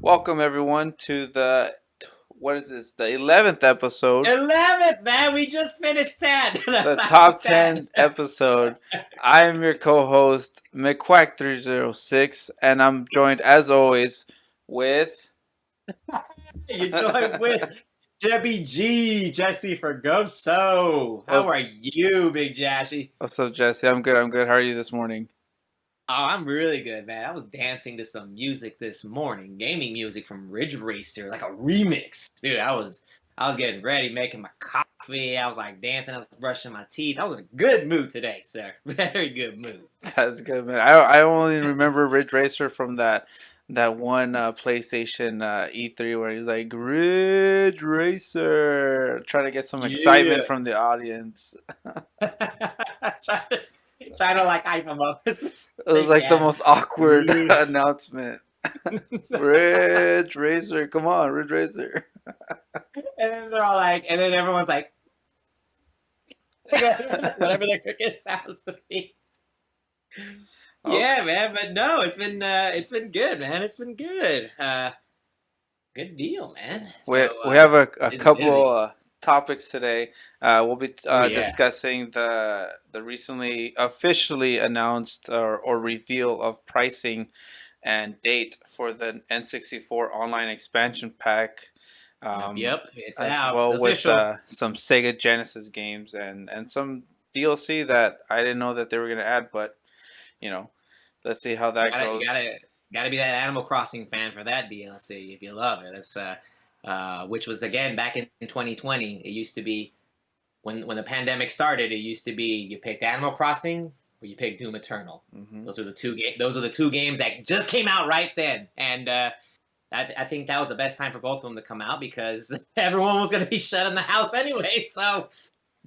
Welcome everyone to what is this? The 11th episode, 11th, man. We just finished 10. the The top top 10 10. episode. I am your co-host McQuack306, and I'm joined as always with You joined with Jebby G, Jesse Fergoso. How what's are you, Big Jashy? what's up, Jesse? I'm good. I'm good. How are you this morning? Oh, I'm really good, man. I was dancing to some music this morning, gaming music from Ridge Racer, like a remix. Dude, I was getting ready, making my coffee. I was like dancing, I was brushing my teeth. I was in a good mood today, sir. Very good mood. That's good, man. I only remember Ridge Racer from that one PlayStation E3 where he's like Ridge Racer, trying to get some excitement Yeah. from the audience. trying, to, trying to like hype him up. It was Big like the gas. most awkward Yeah. announcement. Ridge Racer, come on, Ridge Racer. And then they're all like, and then everyone's like, whatever their cricket sounds to be. Okay. Yeah, man. But no, it's been good, man. It's been good. Good deal, man. We have a couple Busy. topics today. We'll be Oh yeah. discussing the recently officially announced or reveal of pricing and date for the N64 Online Expansion Pack, Yep, um, yep. It's as out. It's well with official. some Sega Genesis games and some DLC that I didn't know that they were going to add, but you know, let's see how You that gotta, you goes. gotta, gotta be that Animal Crossing fan for that DLC if you love it. It's which was again back in 2020. It used to be when the pandemic started. It used to be you picked Animal Crossing or you picked Doom Eternal. Hmm. Those are the Those are the two games that just came out right then, and I think that was the best time for both of them to come out because everyone was going to be shut in the house anyway. So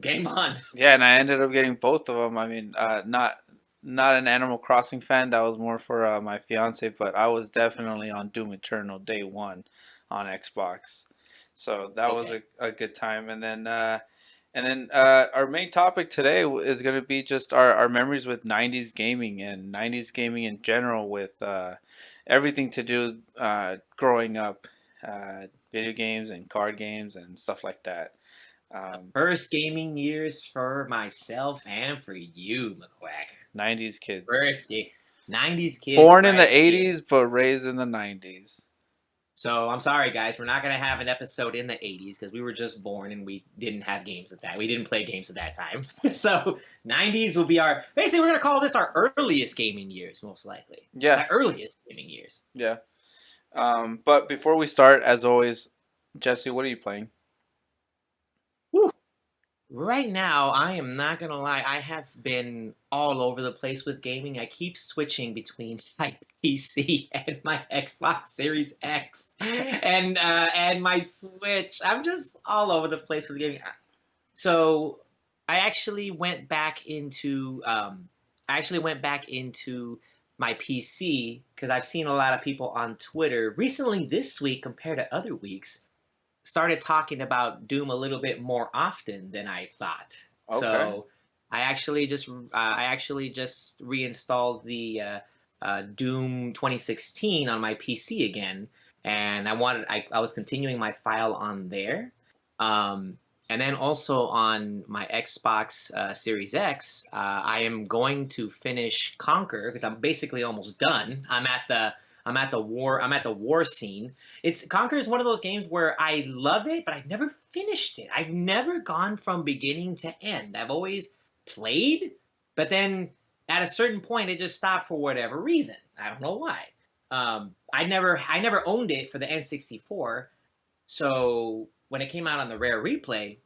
game on. Yeah, and I ended up getting both of them. I mean, not an Animal Crossing fan. That was more for my fiance, but I was definitely on Doom Eternal day one on Xbox. So that was Okay. a good time. And then our main topic today is going to be just our memories with 90s gaming and 90s gaming in general, with everything to do growing up, video games and card games and stuff like that. Um, First gaming years for myself and for you, McQuack. 90s kids. First, 90s kids Born in the right here. 80s, but raised in the 90s. So I'm sorry, guys. We're not going to have an episode in the 80s because we were just born and we didn't have games at that. We didn't play games at that time. So 90s will be our. Basically, we're going to call this our earliest gaming years, most likely. Yeah, The earliest gaming years. yeah. But before we start, as always, Jesse, what are you playing? Whew. Right now, I am not gonna lie. I have been all over the place with gaming. I keep switching between my PC and my Xbox Series X and my Switch. I'm just all over the place with gaming. So I actually went back into my PC because I've seen a lot of people on Twitter recently this week compared to other weeks started talking about Doom a little bit more often than I thought. Okay. So I actually just reinstalled the Doom 2016 on my PC again, and I was continuing my file on there. And then also on my Xbox Series X, I am going to finish Conquer because I'm basically almost done. I'm at the war scene. It's Conquer is one of those games where I love it, but I've never finished it. I've never gone from beginning to end. I've always played, but then at a certain point it just stopped for whatever reason. I don't know why. I never owned it for the N64, so when it came out on the Rare Replay,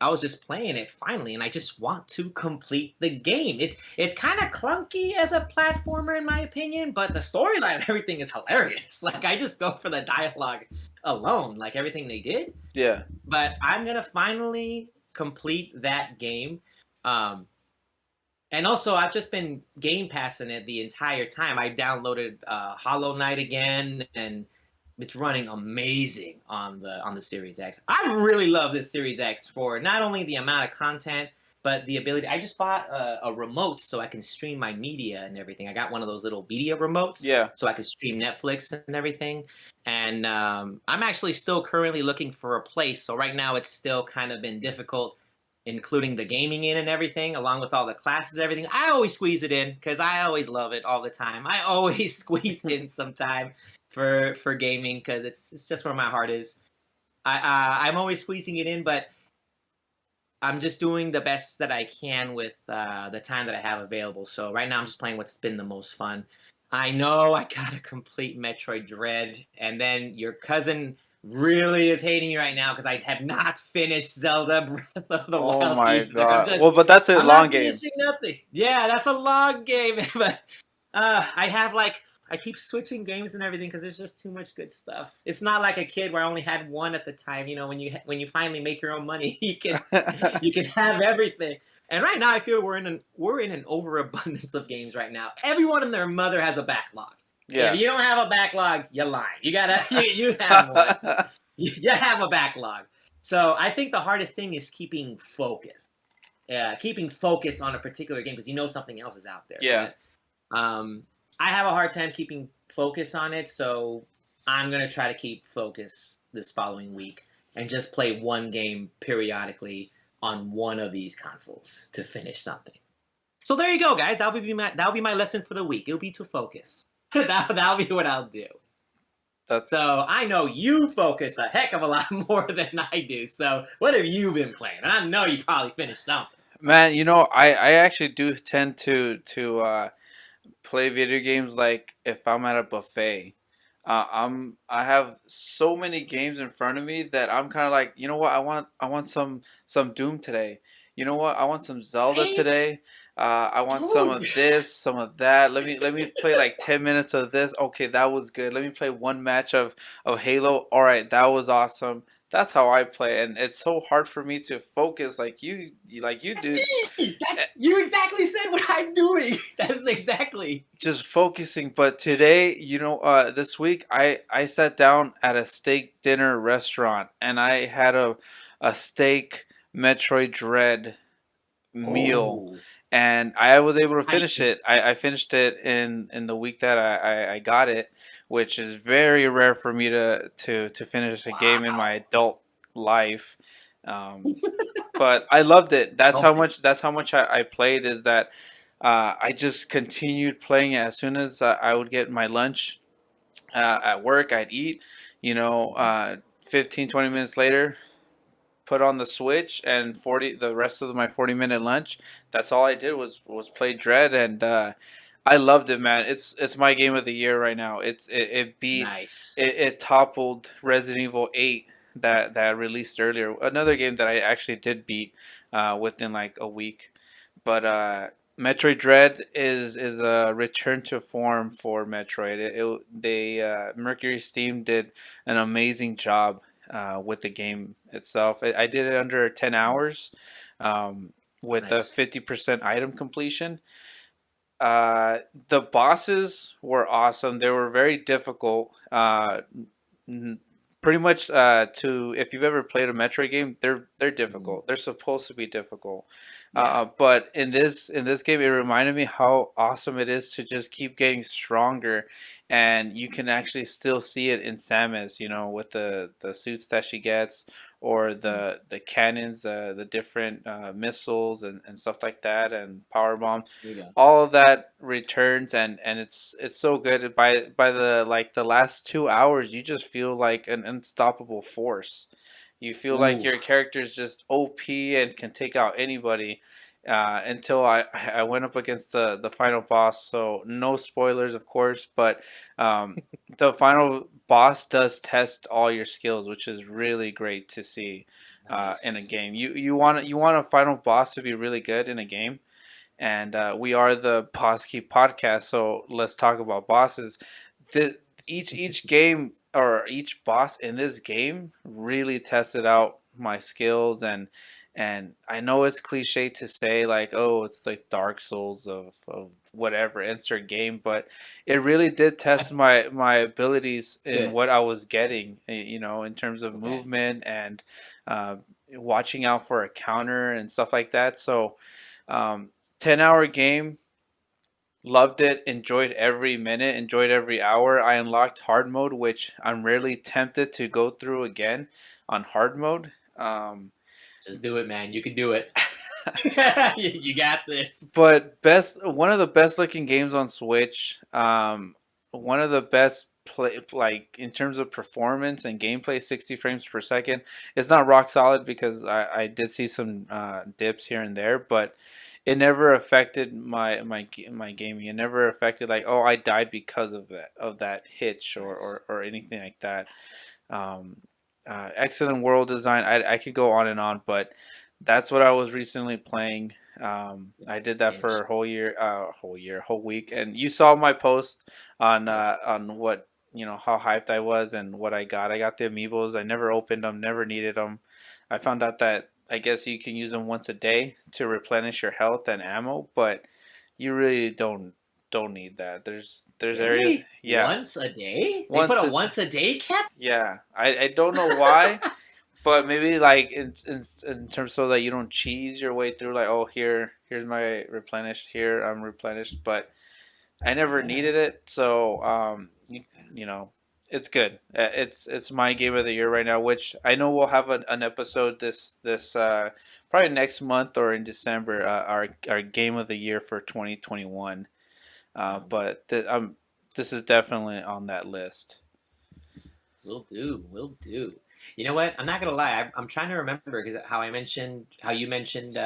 I was just playing it finally, and I just want to complete the game. It's kind of clunky as a platformer, in my opinion, but the storyline and everything is hilarious. Like I just go for the dialogue alone, like everything they did. Yeah. But I'm gonna finally complete that game. Um, and also, I've just been Game Passing it the entire time. I downloaded Hollow Knight again, and it's running amazing on the Series X. I really love this Series X for not only the amount of content, but the ability. I just bought a remote so I can stream my media and everything. I got one of those little media remotes Yeah. so I could stream Netflix and everything. And I'm actually still currently looking for a place. So right now it's still kind of been difficult, including the gaming in and everything, along with all the classes, everything. I always squeeze it in because I always love it all the time. I always squeeze in some time for gaming because it's just where my heart is. I'm always squeezing it in, but I'm just doing the best that I can with the time that I have available. So right now I'm just playing what's been the most fun. I know I got to complete Metroid Dread, and then your cousin really is hating me right now because I have not finished Zelda Breath of the Oh Wild my either. god. Well, but that's a I'm long not game. finishing nothing. Yeah, that's a long game, but I have like I keep switching games and everything because there's just too much good stuff. It's not like a kid where I only had one at the time. You know, when you finally make your own money, you can have everything. And right now, I feel we're in an overabundance of games right now. Everyone and their mother has a backlog. If Yeah. you don't have a backlog, you're lying. You gotta you have one. You have a backlog. So I think the hardest thing is keeping focus. Keeping focus on a particular game because you know something else is out there. Yeah. But um, I have a hard time keeping focus on it, so I'm gonna try to keep focus this following week and just play one game periodically on one of these consoles to finish something. So there you go, guys. That'll be my lesson for the week. It'll be to focus. That'll be what I'll do. That's So I know you focus a heck of a lot more than I do. So what have you been playing? And I know you probably finished something. man. I actually do tend to play video games like if I'm at a buffet. I have so many games in front of me that I'm kind of like, you know what? I want some Doom today. You know what? I want some Zelda Right? today. I want some Dude. of this, some of that. Let me play like 10 minutes of this. Okay, that was good. Let me play one match of Halo. All right, that was awesome. That's how I play, and it's so hard for me to focus like you That's do. me. That's you exactly said what I'm doing. That's exactly. Just focusing. But today, this week I sat down at a steak dinner restaurant and I had a steak Metroid Dread meal, Oh, and I was able to I finish it. I finished it in the week that I got it, which is very rare for me to finish a game in my wow. adult life. Um, but I loved it. That's Oh, how much. That's how much I played. Is that I just continued playing it as soon as I would get my lunch at work. I'd eat. 15, 20 minutes later, put on the Switch, and the rest of my 40-minute lunch. That's all I did was play Dread, and I loved it, man. It's my game of the year right now. It beat nice. it toppled Resident Evil 8 that released earlier. Another game that I actually did beat within like a week. But Metroid Dread is a return to form for Metroid. Mercury Steam did an amazing job with the game itself. I did it under 10 hours, with a Nice. 50% item completion. Uh, the bosses were awesome. They were very difficult. N- Pretty much to if you've ever played a Metroid game, they're Mhm. difficult. They're supposed to be difficult. Yeah. But in this game, it reminded me how awesome it is to just keep getting stronger, and you can actually still see it in Samus. With the suits that she gets, or Mhm. the cannons, the different missiles and stuff like that, and power bomb. Here we go. All of that returns, and it's so good. By the last 2 hours, you just feel like an unstoppable force. You feel like Ooh. your character is just OP and can take out anybody. Until I went up against the final boss. So no spoilers, of course, but the final boss does test all your skills, which is really great to see in a Nice. game. You want a final boss to be really good in a game, and we are the Boss Key podcast. So let's talk about bosses. The each game or each boss in this game really tested out my skills, and I know it's cliche to say like, oh, it's like Dark Souls of whatever insert game, but it really did test my abilities in Good. what I was getting, in terms of Okay. movement and uh, watching out for a counter and stuff like that. So, 10-hour game. Loved it, enjoyed every minute, enjoyed every hour. I unlocked hard mode, which I'm rarely tempted to go through again on hard mode. Just do it, man. You can do it. You got this. But one of the best looking games on Switch. One of the best play, like in terms of performance and gameplay, 60 frames per second. It's not rock solid because I did see some dips here and there, but it never affected my gaming. It never affected like, oh, I died because of that hitch Nice. or anything like that. Um, Excellent world design. I could go on and on, but that's what I was recently playing. I did that for Finished. a whole week, and you saw my post Yep. on what how hyped I was and what I got. I got the amiibos. I never opened them, never needed them. I found out that I guess you can use them once a day to replenish your health and ammo, but you really don't need that. There's areas, Really? yeah, Once a day? They put once a a once a day cap? yeah. I don't know why. But maybe like in terms so that you don't cheese your way through like, oh, here's my replenished, here I'm replenished, but I I never needed guess. it. So you know it's good. It's my game of the year right now, which I know we'll have an episode this probably next month or in December, our game of the year for 2021. Um, But this is definitely on that list. Will do. Will do. You know what? I'm not gonna lie. I'm trying to remember because how you mentioned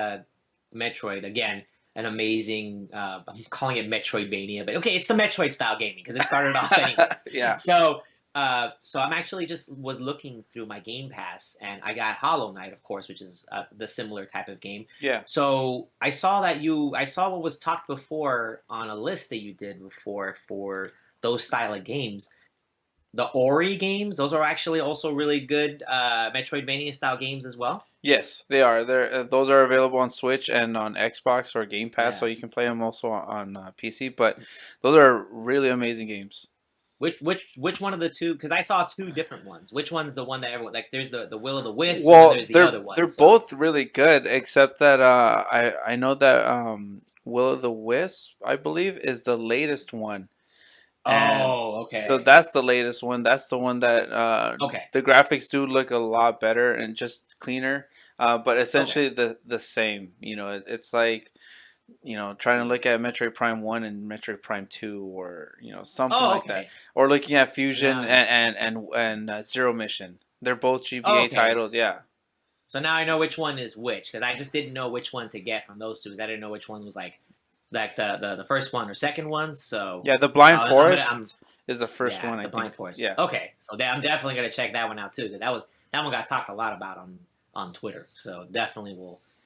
Metroid again. An amazing. I'm calling it Metroidvania, but okay, it's the Metroid style gaming because it started off anyways. Yeah. So I'm actually just was looking through my Game Pass and I got Hollow Knight, of course, which is the similar type of game. Yeah. So I saw what was talked before on a list that you did before for those style of games. The Ori games, those are actually also really good Metroidvania style games as well. Yes, they are. Those are available on Switch and on Xbox or Game Pass, so Yeah. you can play them also on PC. But those are really amazing games. Which one of the two? Because I saw two different ones. Which one's the one that everyone like? There's the Will of the Wisp, and then Well, there's the other they're one. So both really good, except that I know that Will of the Wisp, I believe, is the latest one, and oh, so okay, that's the latest one. That's the one that okay, the graphics do look a lot better and just cleaner, but okay. essentially the same. It's like trying to look at Metroid Prime 1 and Metroid Prime 2, or something Oh, like that, okay. or looking at So Fusion now, and Zero Mission. They're both oh, GBA okay. titles. Yeah. So now I know which one is which because I just didn't know which one to get from those two. 'Cause I didn't know which one was like the first one or second one. So Yeah, the Blind I'm Forest is the first yeah, one, I the Blind think. Forest. Yeah. Okay, so I'm definitely gonna check that one out too because that one got talked a lot about on Twitter. So definitely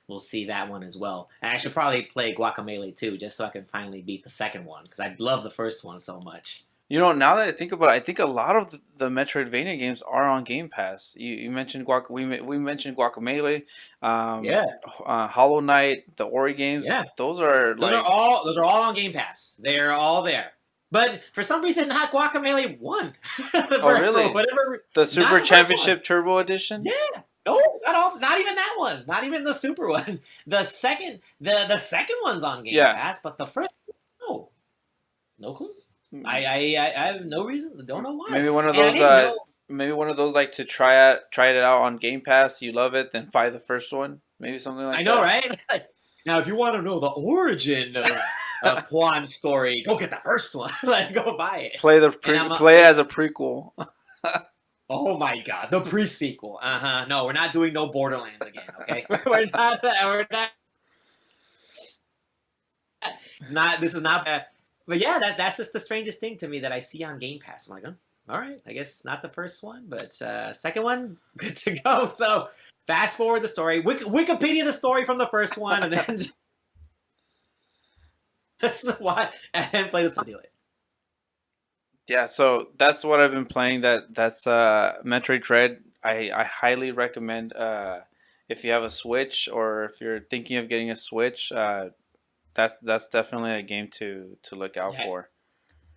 we'll see that one as well. And I should probably play Guacamelee too, just so I can finally beat the second one because I love the first one so much. Now that I think about it, I think a lot of the Metroidvania games are on Game Pass. You mentioned we mentioned Guacamelee, Yeah, Hollow Knight, the Ori games. yeah. Those are like, Those are all on Game Pass. They're all there. But for some reason, not Guacamelee one. oh For really? whatever, The not Super the first one. Championship Turbo Edition? Yeah. No, not all. Not even that one. Not even the super one. The second one's on Game Yeah. Pass, but the first, no, no clue. M- I have no reason. Don't know why. Maybe one of And I those didn't know. like to try it out on Game Pass. You love it, then buy the first one. Maybe something I like know, that. right? Now, if you want to know the origin of Juan's story, go get the first one. Like, go buy it. And Play it as a prequel. oh my god, the pre-sequel. Uh-huh. No, we're not doing no Borderlands again, okay? We're not it's not this is not bad. But yeah, that's just the strangest thing to me that I see on Game Pass. I'm like, oh, all right, I guess not the first one, but second one, good to go. So fast forward the story, Wikipedia the story from the first one, and then just why and then play the song. Do it. Yeah, so that's what I've been playing. That's Metroid Dread. I highly recommend, if you have a Switch or if you're thinking of getting a Switch, that's definitely a game to look out Yeah, for.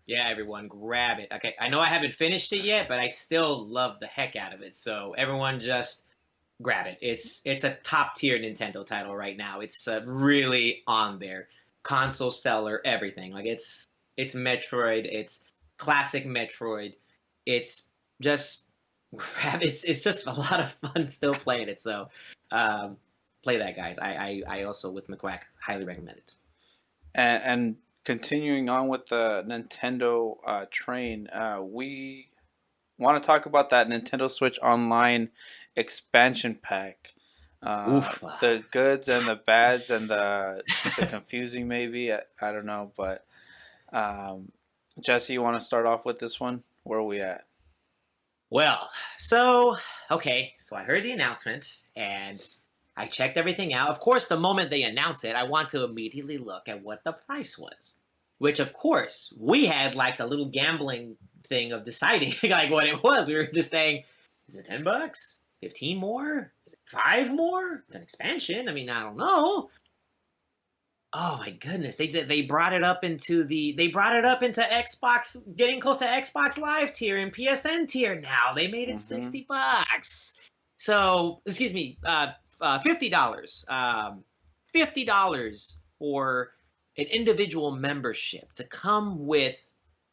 yeah, everyone, grab it. Okay, I know I haven't finished it yet, but I still love the heck out of it. So everyone, just grab it. It's a top tier Nintendo title right now. It's really on there. Console seller, everything. Like it's Metroid. It's classic Metroid. It's just grab. It's just a lot of fun still playing it. So um, play that, guys. I also with McQuack highly recommend it. And continuing on with the Nintendo train, we want to talk about that Nintendo Switch Online expansion pack. Oof. The goods and the bads and the confusing maybe. I don't know, but um, Jesse, you want to start off with this one? Where are we at? Well, so okay, so I heard the announcement and I checked everything out. Of course, the moment they announce it, I want to immediately look at what the price was. Which, of course, we had like a little gambling thing of deciding like what it was. We were just saying, is it $10? 15 more? Is it 5 more? It's an expansion. I mean, I don't know. Oh my goodness, they brought it up into Xbox, getting close to Xbox Live tier and PSN tier now. They made it Mm-hmm. $60. So excuse me, $50. $50 for an individual membership to come with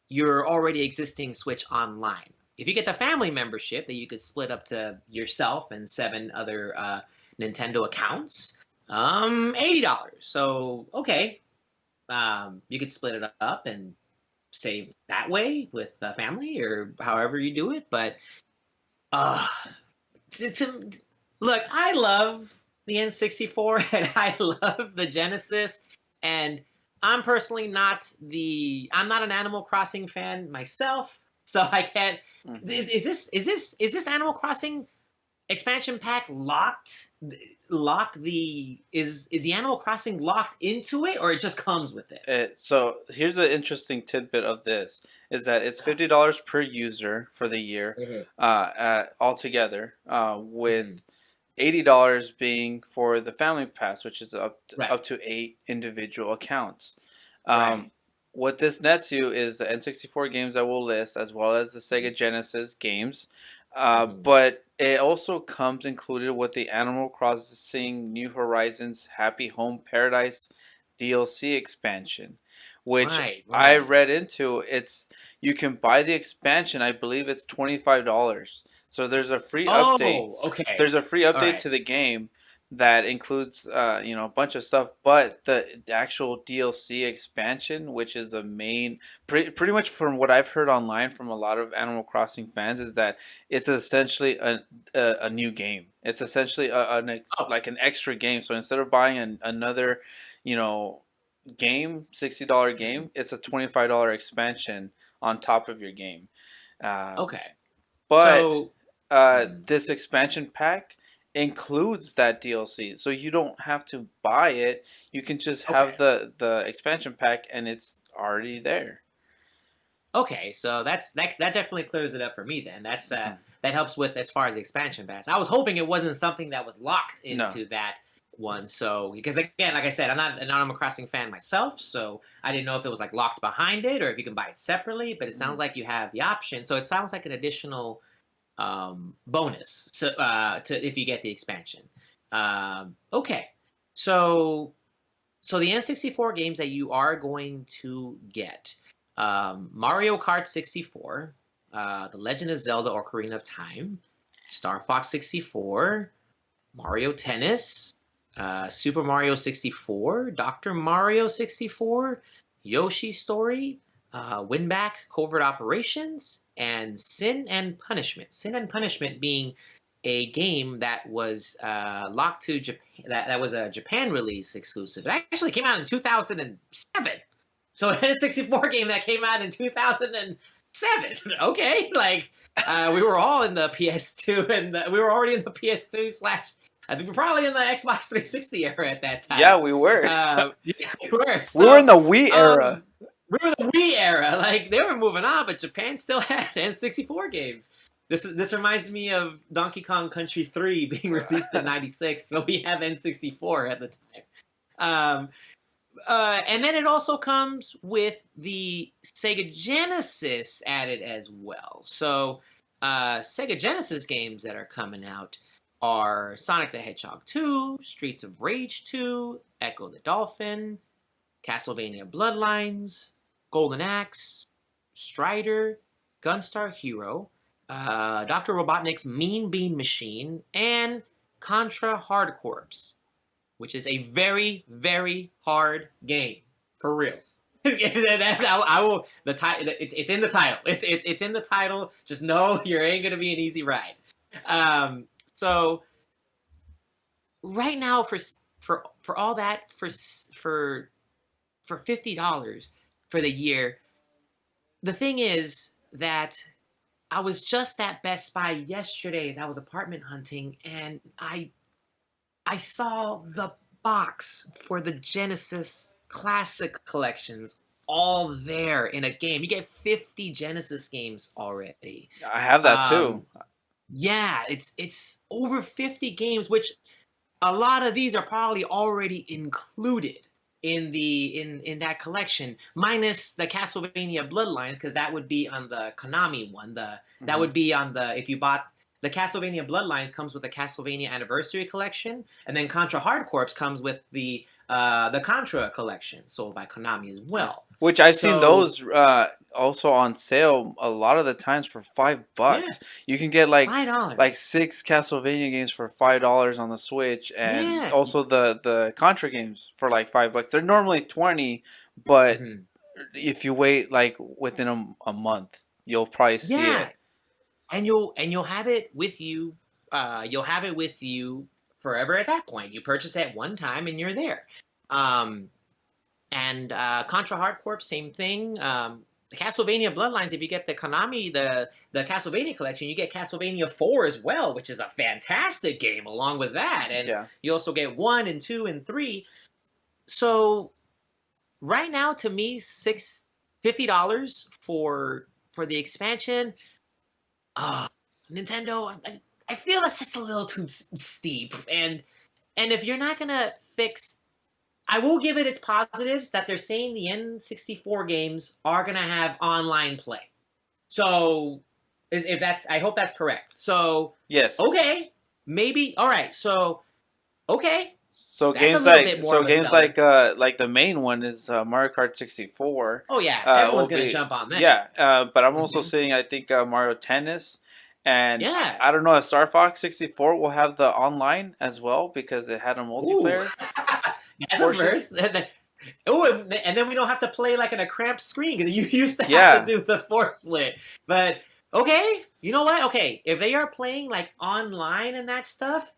your already existing Switch Online. If you get the family membership that you could split up to yourself and 7 other Nintendo accounts, $80. So okay, you could split it up and save that way with the family or however you do it. But uh, to, look, I love the N64 and I love the Genesis, and I'm not an Animal Crossing fan myself, so I can't. Mm-hmm. Is this Animal Crossing expansion pack lock the is the Animal Crossing locked into it, or it just comes with it? So here's an interesting tidbit of this is that it's $50 per user for the year, Mhm. altogether, Mhm. with $80 being for the family pass, which is Right, up to 8 individual accounts. Um, right. what this nets you is the N64 games that we'll list, as well as the Sega Genesis games. Mhm. But it also comes included with the Animal Crossing New Horizons Happy Home Paradise DLC expansion, which Right, I right. read into. It's you can buy the expansion. I believe it's $25. So there's a free update. Oh, okay. There's a free All update right. to the game that includes a bunch of stuff, but the actual DLC expansion, which is the main, pretty much from what I've heard online from a lot of Animal Crossing fans, is that it's essentially a new game. It's essentially Oh, like an extra game. So instead of buying another, you know, game, $60 mhm. game, it's a $25 expansion on top of your game. Um, Okay. but So, mhm. this expansion pack includes that DLC, so you don't have to buy it. You can just have Okay. the expansion pack, and it's already there. Okay, so that definitely clears it up for me then. Mhm. That helps with as far as the expansion pass. I was hoping it wasn't something that was locked No. into that one. So because again, like I said, I'm not an Animal Crossing fan myself, so I didn't know if it was like locked behind it or if you can buy it separately. But it sounds Mhm. like you have the option. So it sounds like an additional bonus. So to if you get the expansion. Okay, so the N64 games that you are going to get, Mario Kart 64, The Legend of Zelda: Ocarina of Time, Star Fox 64, Mario Tennis, Super Mario 64, Dr. Mario 64, Yoshi's Story, Winback Covert Operations, and Sin and Punishment. Sin and Punishment being a game that was locked to Japan. That was a Japan release exclusive. It actually came out in 2007. So a N64 game that came out in 2007. Okay, like we were all in the PS2, and we were already in the PS2 slash. I think we're probably in the Xbox 360 era at that Yeah, time. we were. Yeah, we were. We were in So the Wii era. um, we were in the Wii era. Like they were moving on, but Japan still had N64 games. This reminds me of Donkey Kong Country 3 being released in '96, but we have N64 at the time. Um, and then it also comes with the Sega Genesis added as well. So Sega Genesis games that are coming out. are Sonic the Hedgehog 2, Streets of Rage 2, Echo the Dolphin, Castlevania Bloodlines, Golden Axe, Strider, Gunstar Hero, Dr. Robotnik's Mean Bean Machine, and Contra Hard Corps, which is a very, very hard game. For real. I will. The title. It's in the title. It's in the title. Just know you ain't gonna be an easy ride. So right now for all that for $50 for the year. The thing is that I was just at Best Buy yesterday as I was apartment hunting, and I saw the box for the Genesis Classic collections all there in a game. You get 50 Genesis games already. I have that too. Um, yeah, it's over 50 games, which a lot of these are probably already included in that collection, minus the Castlevania Bloodlines, because that would be on the Konami one. That Hmm. would be on the if you bought the Castlevania Bloodlines comes with the Castlevania Anniversary Collection, and then Contra Hard Corps comes with the Contra Collection, sold by Konami as Yeah. well. Which I've seen So those also on sale a lot of the times for yeah, $5. You can get like $5. six Castlevania games for $5 on the Switch, and Yeah. also the Contra games for like $5. They're normally 20, but Mhm. if you wait like within a month, you'll probably see Yeah, it. and you'll have it with you. You'll have it with you forever at that point. You purchase it one time and you're there. Um, and Contra Hard Corps, same thing. The Castlevania Bloodlines, if you get the Konami, the Castlevania collection, you get Castlevania 4 as well, which is a fantastic game along with that. And Yeah. you also get 1 and 2 and 3. So right now, to me, $50 for the expansion. uh, Nintendo, I feel that's just a little too steep. And if you're not gonna fix, I will give it its positives that they're saying the N64 games are gonna have online play. So if that's, I hope that's correct. So Yes. okay, maybe all right. So okay, that's a little bit more So of a games seller. like the main one is Mario Kart 64. Oh yeah, Will everyone's gonna be jump on that. yeah. But I'm also Hmm. seeing I think Mario Tennis, and Yeah. I don't know if Star Fox 64 will have the online as well because it had a Ooh, multiplayer that's a portion. first. Oh, and then we don't have to play like in a cramped screen because you used to have to Yeah. do the force split. But okay, you know what? Okay, if they are playing like online and that stuff,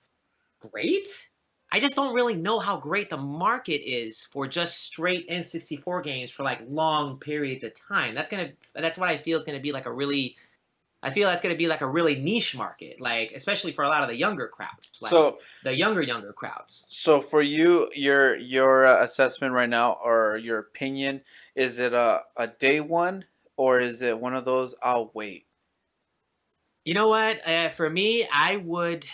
great. I just don't really know how great the market is for just straight N64 games for like long periods of time. That's what I feel is gonna be like a really I feel that's gonna be like a really niche market, like especially for a lot of the younger crowds, like So the younger crowds. so for you, your assessment right now or your opinion, is it a day one or is it one of those I'll wait? You know what? For me, I would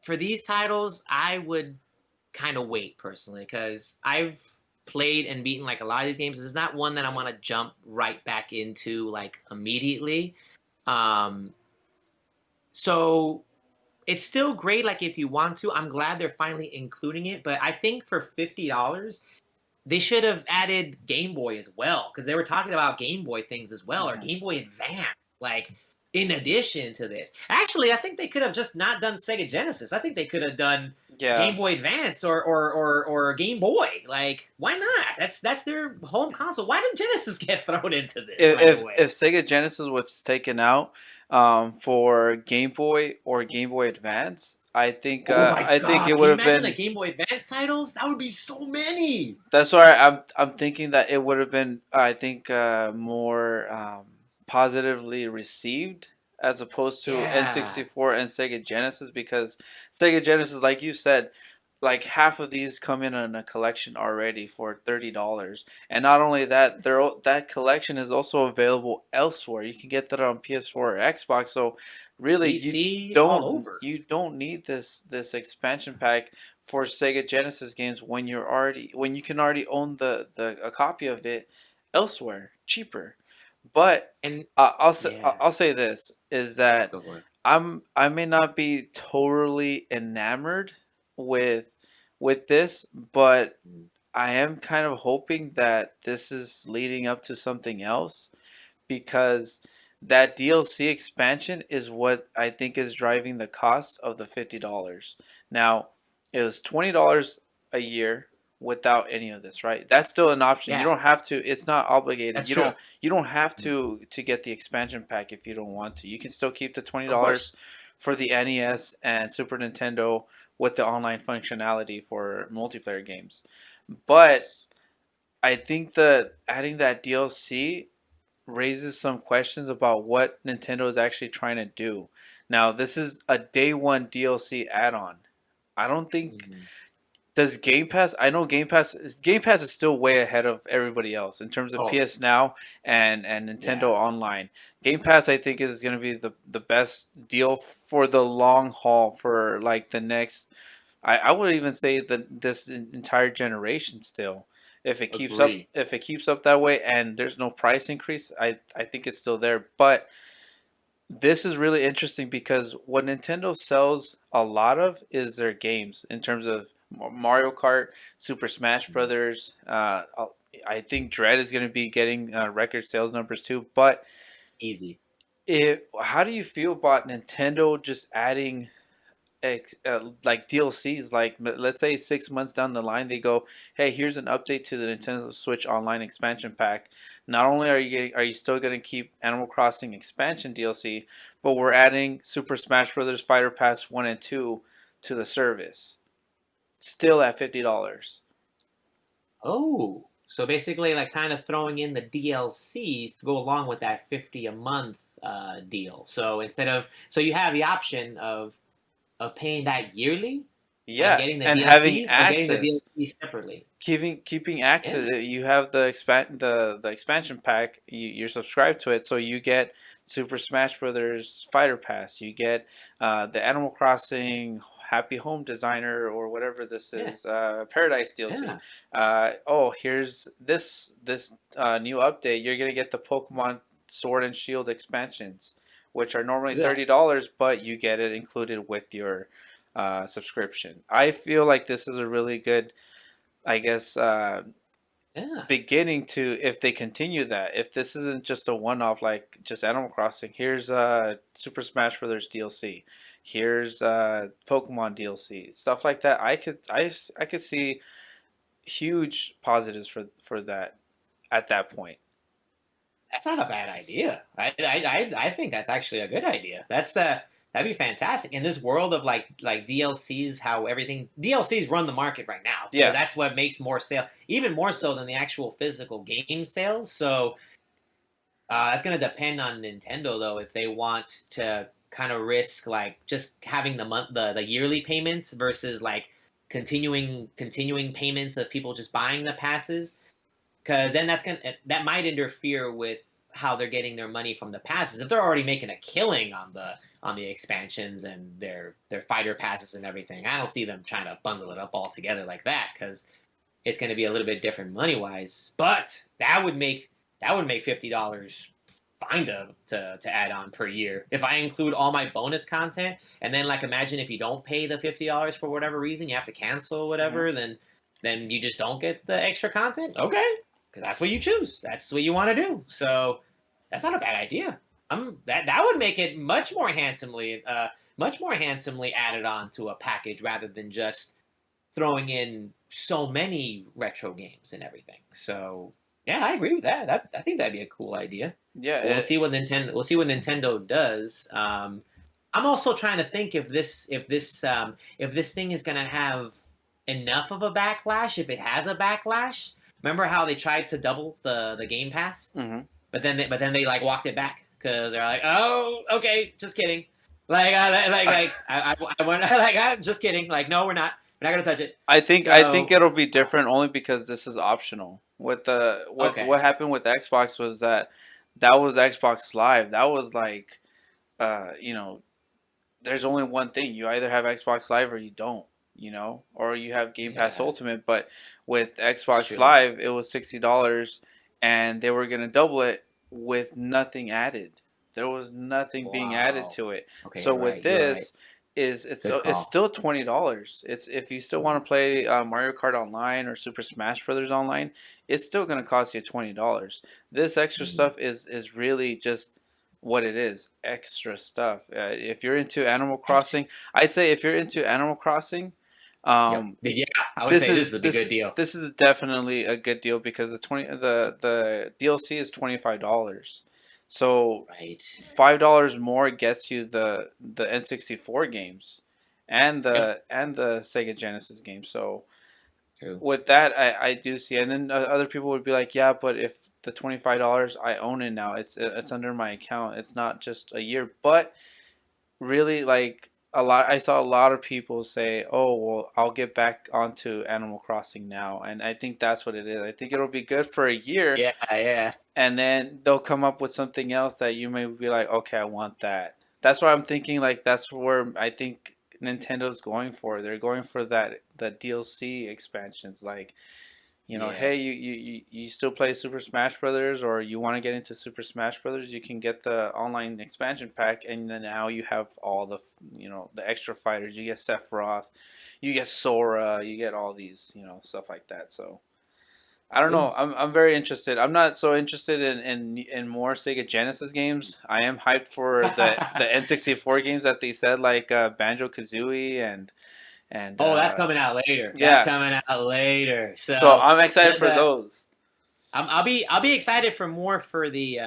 for these titles, I would kind of wait personally because I've played and beaten like a lot of these games. It's not one that I want to jump right back into like immediately. Um, so it's still great. Like if you want to, I'm glad they're finally including it. But I think for $50, they should have added Game Boy as well because they were talking about Game Boy things as well or Hmm. Game Boy Advance. Like in addition to this, actually, I think they could have just not done Sega Genesis. I think they could have done Yeah. Game Boy Advance or Game Boy. Like why not? That's their home console. Why did Genesis get thrown into this? By the way. If Sega Genesis was taken out for Game Boy or Game Boy Advance, Oh my I think god! it Can would you have imagine the been. Game Boy Advance titles? That would be so many. That's why I'm thinking that it would have been I think more positively received as opposed to Yeah. N64 and Sega Genesis because Sega Genesis, like you said, like half of these come in a collection already for $30, and not only that, that collection is also available elsewhere. You can get that on PS4 or Xbox. So really, PC all over. you don't need this expansion pack for Sega Genesis games when you can already own the a copy of it elsewhere cheaper. But And I'll yeah, I'll say this is that go for it. I may not be totally enamored with this, but Mm. I am kind of hoping that this is leading up to something else, because that DLC expansion is what I think is driving the cost of the $50. Now, it was $20 a year without any of this, right? That's still an option. You Yeah, don't have to. It's not obligated. that's true. You don't have Mm. to get the expansion pack if you don't want to. You can still keep the Of $20 course. for the NES and Super Nintendo with the online functionality for multiplayer games. But Yes. I think that adding that DLC raises some questions about what Nintendo is actually trying to do. Now, this is a day one DLC add-on. I don't think Mhm. does Game Pass. I know Game Pass is still way ahead of everybody else in terms of Oh, PS Now and Nintendo yeah. Online. Game Pass, I think, is going to be the best deal for the long haul for like the next. I would even say that this entire generation still. Agree. If it keeps up that way and there's no price increase, I think it's still there. But this is really interesting because what Nintendo sells a lot of is their games in terms of Mario Kart, Super Smash Mm. Brothers. I think Dread is going to be getting record sales numbers too. But Easy. how do you feel about Nintendo just adding like DLCs? Like let's say 6 months down the line, they go, "Hey, here's an update to the Nintendo Switch Online Expansion Pack. Not only are you still going to keep Animal Crossing Expansion DLC, but we're adding Super Smash Bros. Fighter Pass 1 and 2 to the service, still at $50." Oh, so basically, like kind of throwing in the DLCs to go along with that 50 a month deal. So instead of, so you have the option of paying that yearly and Yeah, getting the and having DLCs, or getting the access. DLCs separately. Keeping Yeah, access, you have the expansion pack, you're subscribed to it, so you get Super Smash Brothers Fighter Pass, you get the Animal Crossing Happy Home Designer or whatever this yeah, is, Paradise DLC. yeah. Oh, here's this new update, you're gonna get the Pokemon Sword and Shield expansions, which are normally Yeah. $30, but you get it included with your subscription. I feel like this is a really good, I guess, Yeah. beginning to, if they continue that, if this isn't just a one-off like just Animal Crossing, here's Super Smash Brothers DLC, here's Pokemon DLC, stuff like that. I could see huge positives for that at that point. That's not a bad idea. I think that's actually a good idea. That'd be fantastic in this world of like DLCs. How everything DLCs run the market right now because Yeah. that's what makes more sale, even more so than the actual physical game sales. So that's gonna depend on Nintendo though if they want to kind of risk like just having the yearly payments versus like continuing payments of people just buying the passes, because then that might interfere with how they're getting their money from the passes. If they're already making a killing on the expansions and their fighter passes and everything, I don't see them trying to bundle it up all together like that because it's going to be a little bit different money wise. But that would make $50 fine to add on per year if I include all my bonus content. And then like imagine if you don't pay the $50 for whatever reason, you have to cancel or Hmm. whatever, then you just don't get the extra content. Okay, because that's what you choose. That's what you want to do. So that's not a bad idea. That would make it much more handsomely added on to a package rather than just throwing in so many retro games and everything. So yeah, I agree with that. I think that'd be a cool idea. Yeah. We'll see what Nintendo does. I'm also trying to think if this thing is gonna have enough of a backlash. If it has a backlash, remember how they tried to double the Game Pass, Hmm. but then they like walked it back because they're like, oh, okay, just kidding. I want like just kidding. Like, no, we're not gonna touch it. I think So it'll be different only because this is optional. With okay, what happened with Xbox was that was Xbox Live. That was like, you know, there's only one thing. You either have Xbox Live or you don't, or you have Game Pass yeah, Ultimate. But with it's Xbox true. Live, it was $60, and they were gonna double it with nothing added. There was nothing being added Wow. to it. Okay, So you're with right. You're right. this, is Good it's call. still $20. It's if you still want to play Mario Kart Online or Super Smash Brothers Online, it's still gonna cost you $20. This extra Mm. stuff is really just what it is, extra stuff. If you're into Animal Crossing, I'd say if you're into Animal Crossing, Yep. um, Yeah, I would this say this is is a big this good deal. this is definitely a good deal because the DLC is $25. So Right. $5 more gets you the N64 games and Yep. the Sega Genesis games. So True. with that, I do see, and then other people would be like, yeah, but if the $25 I own it now, it's under my account. It's not just a year, but really like a lot I saw a lot of people say, "Oh, well, I'll get back onto Animal Crossing now." And I think that's what it is. I think it'll be good for a year Yeah, yeah. and then they'll come up with something else that you may be like, "Okay, I want that." That's why I'm thinking like that's where I think Nintendo's going for. They're going for that the DLC expansions like Yeah. hey, you still play Super Smash Brothers, or you want to get into Super Smash Brothers, you can get the online expansion pack, and then now you have all the the extra fighters. You get Sephiroth, you get Sora, you get all these stuff like that. So I don't know. True. I'm very interested. I'm not so interested in more Sega Genesis games. I am hyped for the N64 games that they said like Banjo Kazooie and Oh, that's coming out later. That's yeah. coming out later. So So I'm excited for the those. I'll be excited for more for the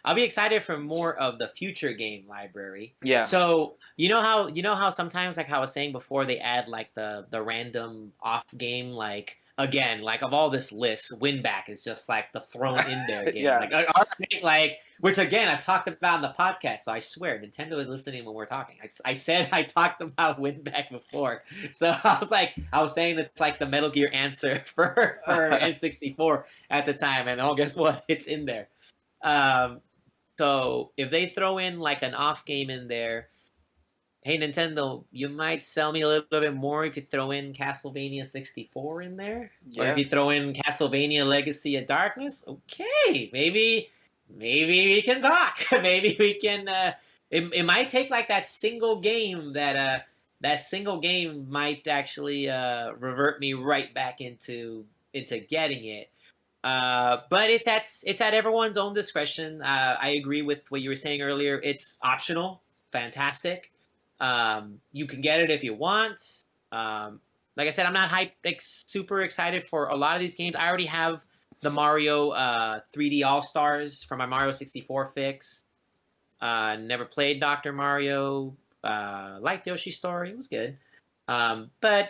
I'll be excited for more of the future game library. Yeah. So you know how sometimes like how I was saying before they add like the random off game like again like of all this list Winback is just like the thrown in there game Yeah. like all right, like which again I've talked about in the podcast so I swear Nintendo is listening when we're talking. I said I talked about Winback before so I was saying it's like the Metal Gear answer for N64 at the time, and oh, guess what? It's in there. Um, so if they throw in like an off game in there, hey Nintendo, you might sell me a little bit more if you throw in Castlevania 64 in there, or if Yeah. you throw in Castlevania Legacy of Darkness. Okay, maybe we can talk. Maybe we can. It might take like that single game might actually revert me right back into getting it. But it's at everyone's own discretion. I agree with what you were saying earlier. It's optional. Fantastic. You can get it if you want. Like I said, I'm not super excited for a lot of these games. I already have the Mario 3D All Stars for my Mario 64 fix. Never played Dr. Mario. Liked Yoshi's Story. It was good. But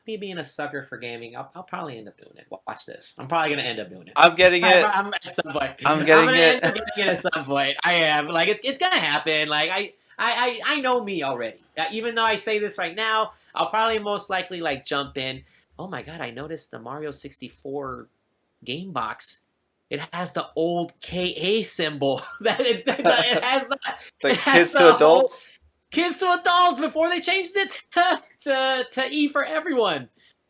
me being a sucker for gaming, I'll probably end up doing it. Watch this. I'm probably gonna end up doing it. I'm getting it. I'm at some point. I'm I'm getting gonna it. end up getting it at some point. I am. Like it's gonna happen. Like I know me already. Even though I say this right now, I'll probably most likely like jump in. Oh my god! I noticed the Mario 64 game box. It has the old KA symbol. It has the The it has kids to the whole adults. kids to adults before they changed it to E for everyone.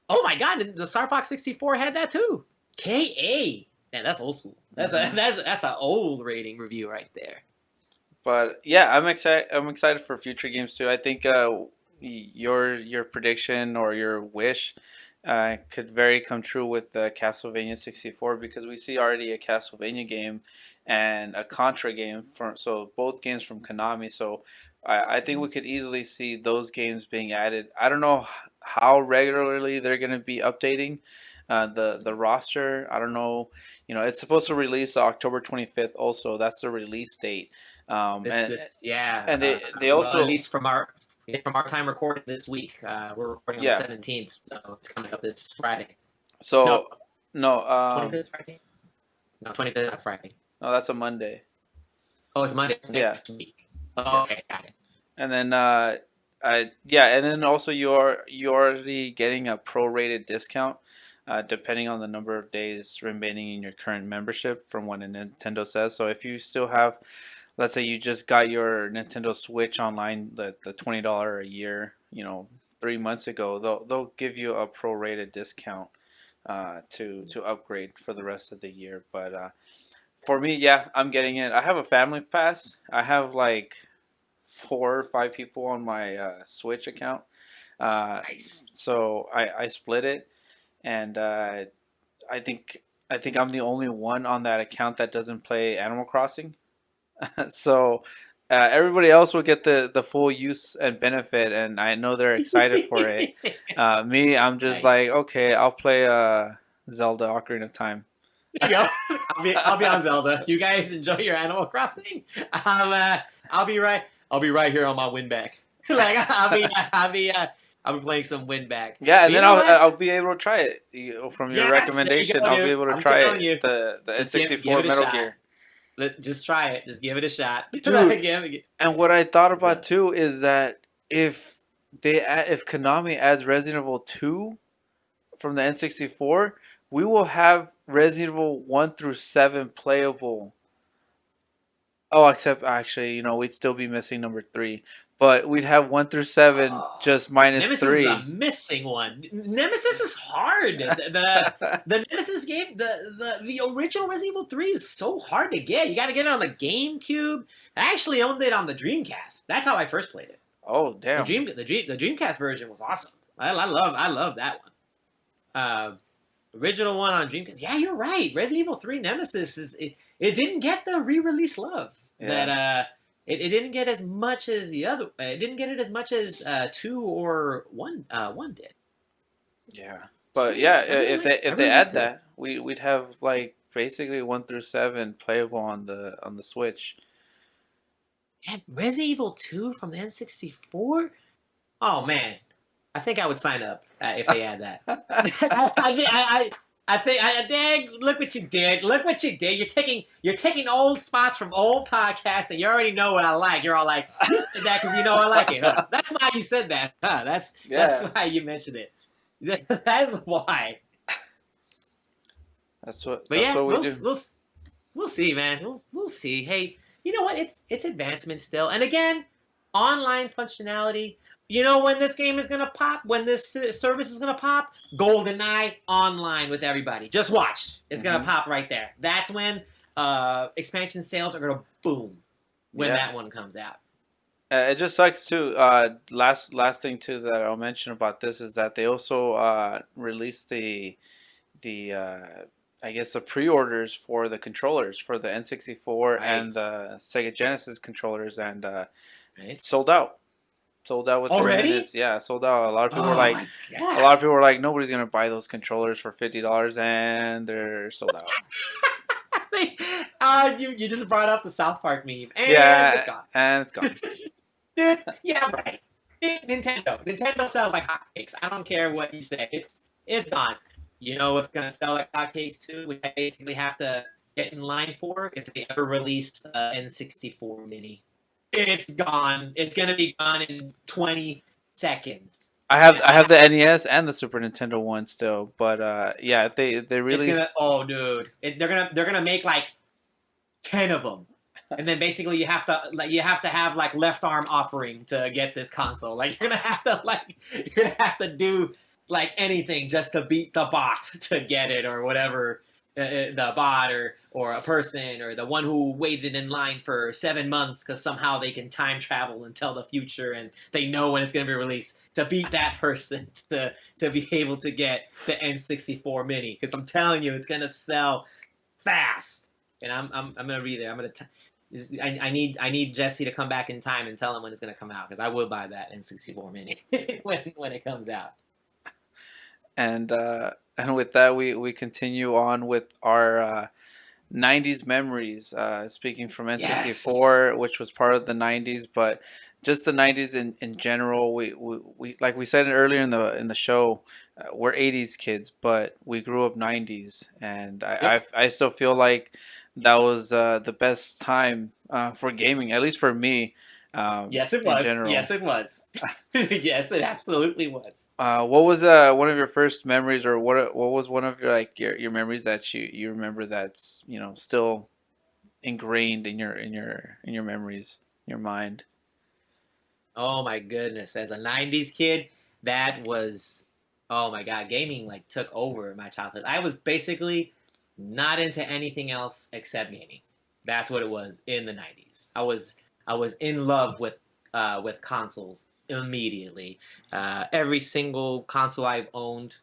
Oh my god, the Starbox 64 had that too. KA. Man, that's old school. Hmm. That's an old rating review right there. But yeah, I'm excited. I'm excited for future games too. I think your prediction or your wish could very come true with Castlevania 64 because we see already a Castlevania game and a Contra game from so both games from Konami. So I think we could easily see those games being added. I don't know how regularly they're going to be updating the roster. I don't know. It's supposed to release October 25th. Also, that's the release date. Um, This and this yeah. and they Well, at also least from our time recording this week, we're recording on the yeah. 17th, so it's coming up this Friday. No, So no 25th Friday. No, 25th not Friday. no, that's a Monday. Oh, it's Monday Yeah, next week. yeah. Oh, okay, got it. And then yeah, and then also you're already getting a prorated discount. Depending on the number of days remaining in your current membership, from what Nintendo says. So if you still have, let's say you just got your Nintendo Switch Online, the $20 a year, 3 months ago, they'll give you a prorated discount to upgrade for the rest of the year. But For me, yeah, I'm getting it. I have a family pass. I have like 4 or 5 people on my Switch account. Uh, Nice. so I split it, and I think I think I'm the only one on that account that doesn't play Animal Crossing. So everybody else will get the full use and benefit, and I know they're excited for it. Me, I'm just like, Nice. okay, I'll play Zelda Ocarina of Time. There you go. I'll be on Zelda. You guys enjoy your Animal Crossing. I'll be right. I'll be right here on my win back. Like I'll be playing some win back. Yeah, and But you then know what? I'll be able to try it. From your Yes, there you recommendation. go, I'll be dude. able to I'm try telling it. you, The just give N64 it a Metal shot. Gear, Just try it. Just give it a shot. dude. Give And what I thought what's about up? too is that if if Konami adds Resident Evil 2 from the N64, we will have Resident Evil 1 through 7 playable. Oh, except actually, we'd still be missing number 3, but we'd have 1 through 7 Oh, just minus Nemesis is a 3. missing one. Nemesis is hard. The Nemesis game, the original Resident Evil 3 is so hard to get. You got to get it on the GameCube. I actually owned it on the Dreamcast. That's how I first played it. Oh, The damn. Dreamcast version was awesome. I love that one. Original one on Dreamcast. Yeah, you're right. Resident Evil 3 Nemesis it didn't get the re-release love that Yeah. it didn't get as much as the other. It didn't get it as much as 2 or 1 did. Yeah. But yeah, I if they really add liked it. that, we'd have like basically 1 through 7 playable on the Switch. And Resident Evil 2 from the N64. Oh man, I think I would sign up if they add that. I think dang, look what you did. Look what you did. You're taking old spots from old podcasts, and you already know what I like. You're all like, you said that because you know I like it. Huh? That's why you said that. Huh? That's Yeah. why you mentioned it. That's why. But That's yeah, what we we'll do. we'll we'll see, man. We'll see. Hey, you know what? It's advancement still. And again, online functionality. You know when this game is gonna pop? When this service is gonna pop? GoldenEye online with everybody. Just watch. It's gonna Hmm. pop right there. That's when expansion sales are gonna boom when Yeah. that one comes out. It just sucks too. Last thing too that I'll mention about this is that they also released the I guess the pre-orders for the controllers for the N64 and Right. the Sega Genesis controllers, and Right. sold out. Sold out within Already? minutes. Yeah, sold out. Oh my A lot of god. people were like, nobody's gonna buy those controllers for $50, and they're sold out. You just brought up the South Park meme, and it's Yeah, gone. and it's gone. Dude, yeah, right. Nintendo sells like hotcakes. I don't care what you say. It's gone. You know what's gonna sell like hotcakes too? Which I basically have to get in line for if they ever release N64 Mini. It's gone. It's gonna be gone in 20 seconds. I have the NES and the Super Nintendo one still, but yeah, they It's gonna. released. Oh, dude, they're gonna make like 10 of them. And then basically you have to have like left arm offering to get this console. Like you're gonna have to do like anything just to beat the bot to get it or whatever, the bot or a person or the one who waited in line for 7 months because somehow they can time travel and tell the future and they know when it's going to be released to beat that person to be able to get the N64 Mini because I'm telling you it's going to sell fast. And I'm gonna be there. I need Jesse to come back in time and tell him when it's gonna come out because I will buy that N64 Mini when it comes out. And with that, we continue on with our 90s memories. Speaking from Yes. N64, which was part of the 90s, but just the 90s in general. We like we said earlier in the show, we're 80s kids, but we grew up 90s, and Yep. I still feel like that was the best time for gaming, at least for me, Yes, it in was. general. Yes, it was. Yes, it absolutely was. What was one of your first memories, or what was one of your memories that you remember that's still ingrained in your memories, your mind? Oh my goodness! As a '90s kid, that was oh my god, gaming like took over my childhood. I was basically not into anything else except gaming. That's what it was in the 90s. I was in love with consoles immediately. Every single console I've owned,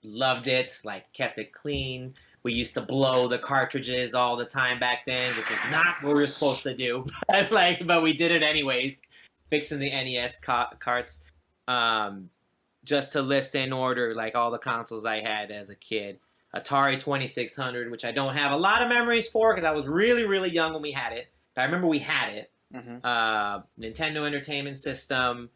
loved it. Like kept it clean. We used to blow the cartridges all the time back then, which is not what we were supposed to do. But we did it anyways, fixing the NES carts. Um, just to list in order like all the consoles I had as a kid. Atari 2600, which I don't have a lot of memories for because I was really, really young when we had it. But I remember we had it. Hmm. Nintendo Entertainment System,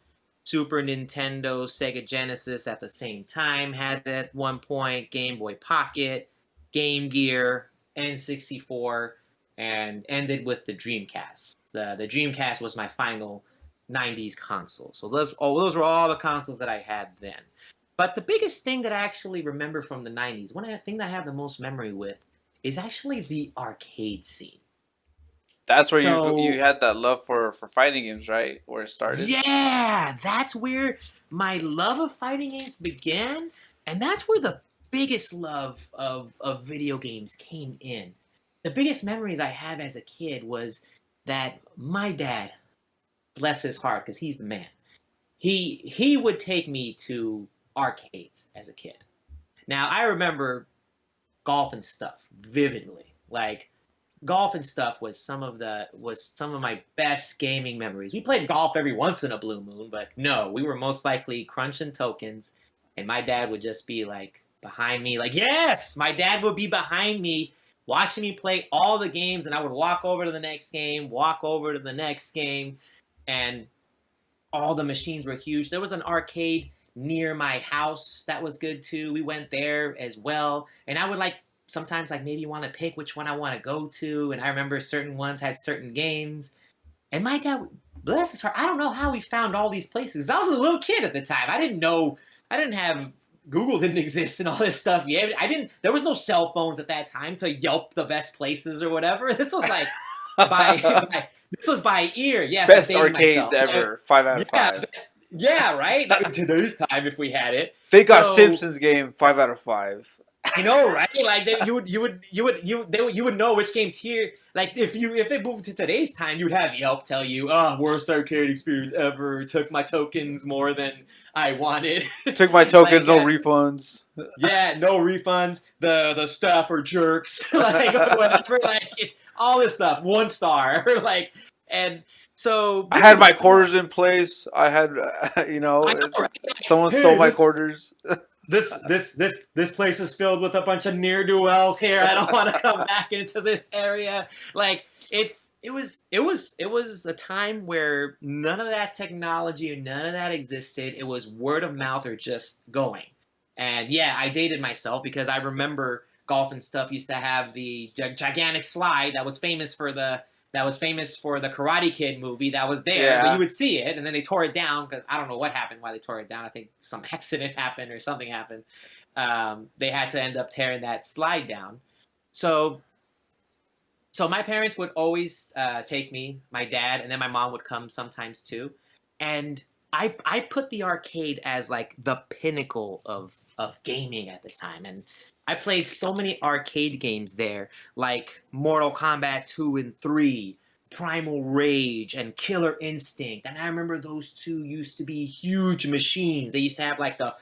Super Nintendo, Sega Genesis at the same time had it at one point, Game Boy Pocket, Game Gear, N64, and ended with the Dreamcast. The Dreamcast was my final 90s console. So those were all the consoles that I had then. But the biggest thing that I actually remember from the 90s, one thing that I have the most memory with, is actually the arcade scene. That's where you So had that love for fighting games, right? Where it started. yeah, that's where my love of fighting games began, and that's where the biggest love of video games came in. The biggest memories I have as a kid was that my dad, bless his heart, because he's the man, he would take me to arcades as a kid. Now I remember golf and stuff vividly. Like golf and stuff was some of my best gaming memories. We played golf every once in a blue moon, but no, we were most likely crunching tokens, and my dad would just be like behind me, like yes, my dad would be behind me watching me play all the games, and I would walk over to the next game, walk over to the next game, and all the machines were huge. There was an arcade near my house that was good too. We went there as well, and I would like sometimes like maybe want to pick which one I want to go to. And I remember certain ones had certain games. And my dad, bless his heart, I don't know how he found all these places. I was a little kid at the time. I didn't know. I didn't have Google didn't exist and all this stuff. Yeah, I didn't. There was no cell phones at that time to Yelp the best places or whatever. This was like by this was by ear. Yes, I'm Best dating arcades myself. ever. 5 out of Yeah, 5. yeah, right. Like in today's time, if we had it. They got So Simpsons game 5 out of 5. I know, right? Like you would know which games here. Like if they moved to today's time, you would have Yelp tell you, "Oh, worst arcade experience ever. Took my tokens more than I wanted." Took my tokens, like no refunds. yeah, no refunds. The staff are jerks. Like whatever. Like it's all this stuff. 1 star. Like and so I this had was my quarters in place. I had, I know, right? someone stole Hey, my quarters. this place is filled with a bunch of near do wells here. I don't want to come back into this area. Like it was a time where none of that technology or none of that existed. It was word of mouth or just going. And yeah, I dated myself because I remember golf and stuff used to have the gigantic slide that was famous for the Karate Kid movie that was there, but you Yeah. would see it, and then they tore it down because I don't know what happened, why they tore it down. I think some accident happened or something happened. They had to end up tearing that slide down. So, so my parents would always take me, my dad, and then my mom would come sometimes too, and I put the arcade as like the pinnacle of gaming at the time, and I played so many arcade games there, like Mortal Kombat 2 and 3, Primal Rage, and Killer Instinct. And I remember those two used to be huge machines. They used to have like the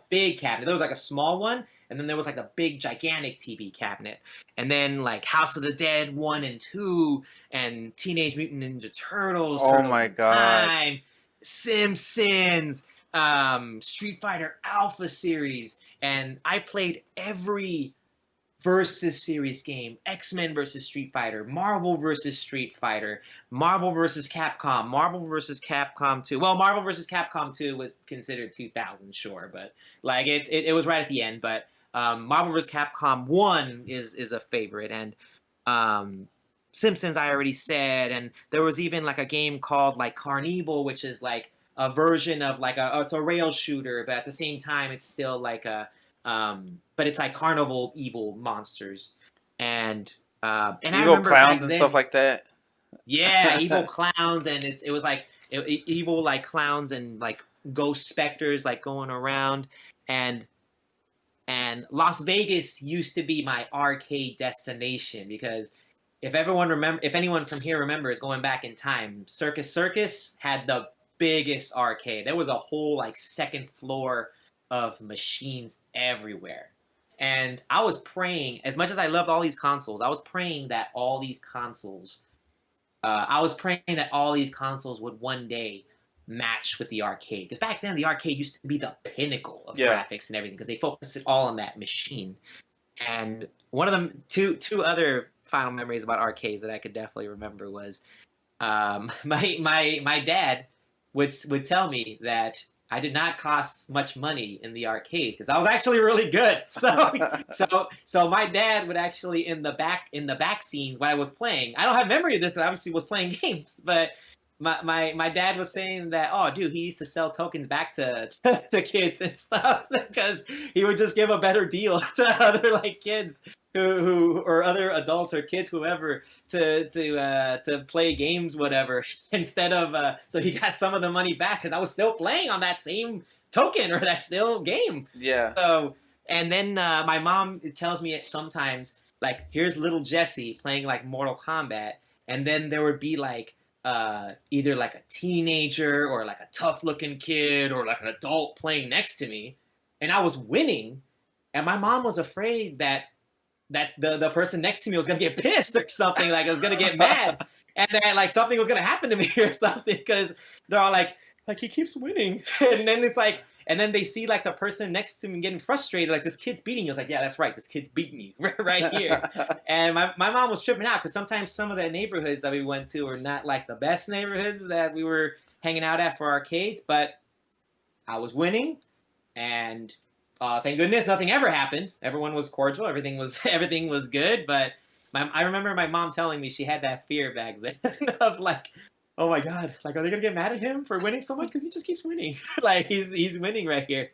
big cabinet. There was like a small one, and then there was like a big gigantic TV cabinet. And then like House of the Dead 1 and 2, and Teenage Mutant Ninja Turtles, Oh Turtles my in god. Time, Simpsons, Street Fighter Alpha series, and I played every versus series game: X-Men versus Street Fighter, Marvel versus Street Fighter, Marvel versus Capcom, Marvel versus Capcom 2. Well, Marvel versus Capcom 2 was considered 2000, sure, but like it was right at the end. But Marvel versus Capcom 1 is a favorite, and um, Simpsons I already said, and there was even like a game called like Carnival, which is like a version of like it's a rail shooter, but at the same time it's still like a but it's like carnival evil monsters, and I Evil remember clowns back and stuff then, like that. yeah, evil clowns, and it was like evil like clowns and like ghost specters like going around, and And Las Vegas used to be my arcade destination because if anyone from here remembers going back in time, Circus had the biggest arcade. There was a whole like second floor of machines everywhere. And I was praying, as much as I loved all these consoles, I was praying that all these consoles would one day match with the arcade. Because back then, the arcade used to be the pinnacle of Yeah. graphics and everything because they focused it all on that machine. And one of them, two other final memories about arcades that I could definitely remember was my dad would tell me that I did not cost much money in the arcade because I was actually really good. So my dad would actually in the back scenes when I was playing. I don't have memory of this because I obviously was playing games, but my dad was saying that, oh dude, he used to sell tokens back to kids and stuff because he would just give a better deal to other like kids who or other adults or kids whoever to play games whatever instead of so he got some of the money back because I was still playing on that same token or that still game. Yeah. So and then my mom tells me it sometimes like here's little Jesse playing like Mortal Kombat, and then there would be like either like a teenager or like a tough looking kid or like an adult playing next to me, and I was winning, and my mom was afraid that the person next to me was gonna get pissed or something, like I was gonna get mad, and then like something was gonna happen to me or something because they're all like he keeps winning, and then it's like. And then they see like the person next to me getting frustrated, like this kid's beating you. I was like, yeah, that's right, this kid's beating me right here. And my mom was tripping out because sometimes some of the neighborhoods that we went to were not like the best neighborhoods that we were hanging out at for arcades, but I was winning, and thank goodness nothing ever happened. Everyone was cordial, everything was good. But I remember my mom telling me she had that fear back then of like, oh my god, like are they gonna get mad at him for winning so much because he just keeps winning? Like he's winning right here.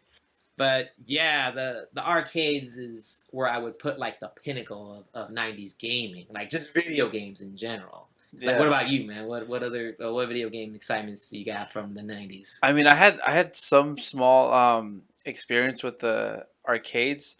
But yeah, the arcades is where I would put like the pinnacle of '90s gaming, like just video games in general. Like, what Yeah. about you, man? What other what video game excitements you got from the '90s? I mean, I had some small experience with the arcades.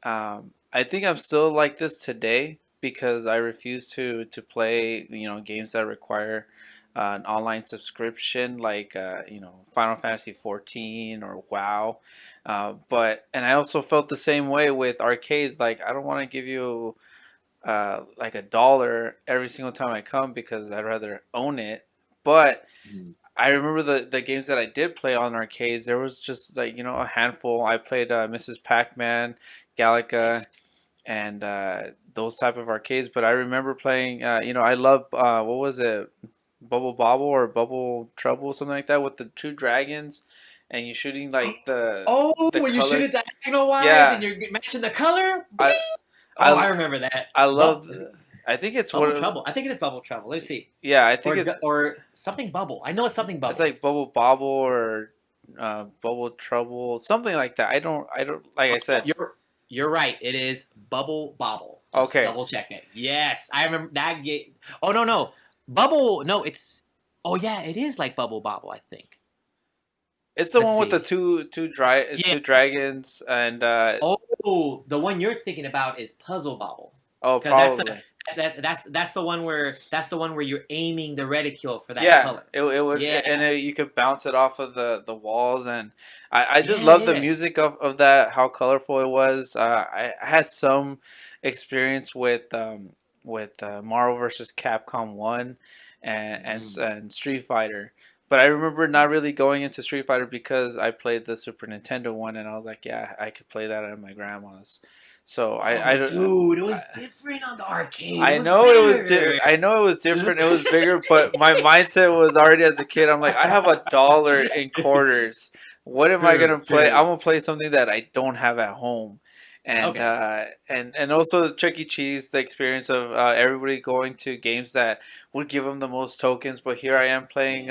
I think I'm still like this today because I refuse to play, games that require an online subscription, like Final Fantasy 14 or WoW. But and I also felt the same way with arcades. Like I don't want to give you like $1 every single time I come because I'd rather own it. But Mm. I remember the games that I did play on arcades. There was just like a handful. I played Mrs. Pac-Man, Galaga, Nice. and those type of arcades. But I remember playing. I love what was it, Bubble Bobble or Bubble Trouble, something like that, with the two dragons, and you shooting like Oh, the when you shoot color. it diagonal wise and Yeah, you're matching the color. I Oh, I I remember that. I love. I think it's Bubble what. Trouble. I think it is Bubble Trouble. Let's see. Yeah, I think it's Or something Bubble. I know it's something it's Bubble. like Bubble Bobble or Bubble Trouble, something like that. I don't like I said. You're right. It is Bubble Bobble. Just Okay, double check it. Yes, I remember that game. Oh no, Bubble. No, it's. Oh yeah, it is like Bubble Bobble. I think. it's the Let's one with the see. two Yeah. dragons and Oh, the one you're thinking about is Puzzle Bobble, oh, because probably. that's the one where you're aiming the reticule for that Yeah, color. it would, Yeah, you could bounce it off of the walls, and I just yeah, love the yeah. music of that, how colorful it was. I had some experience with Marvel versus Capcom 1 Mm. and Street Fighter. But I remember not really going into Street Fighter because I played the Super Nintendo one, and I was like, yeah, I could play that at my grandma's. So Oh, dude, it was different on the arcade. It I was know it was better. I know it was different. It was bigger, but my mindset was already as a kid. I'm like, I have $1 in quarters. What am I True, gonna play? I'm true. gonna play something that I don't have at home, and Okay. also the Chuck E. Cheese, the experience of everybody going to games that would give them the most tokens. But here I am playing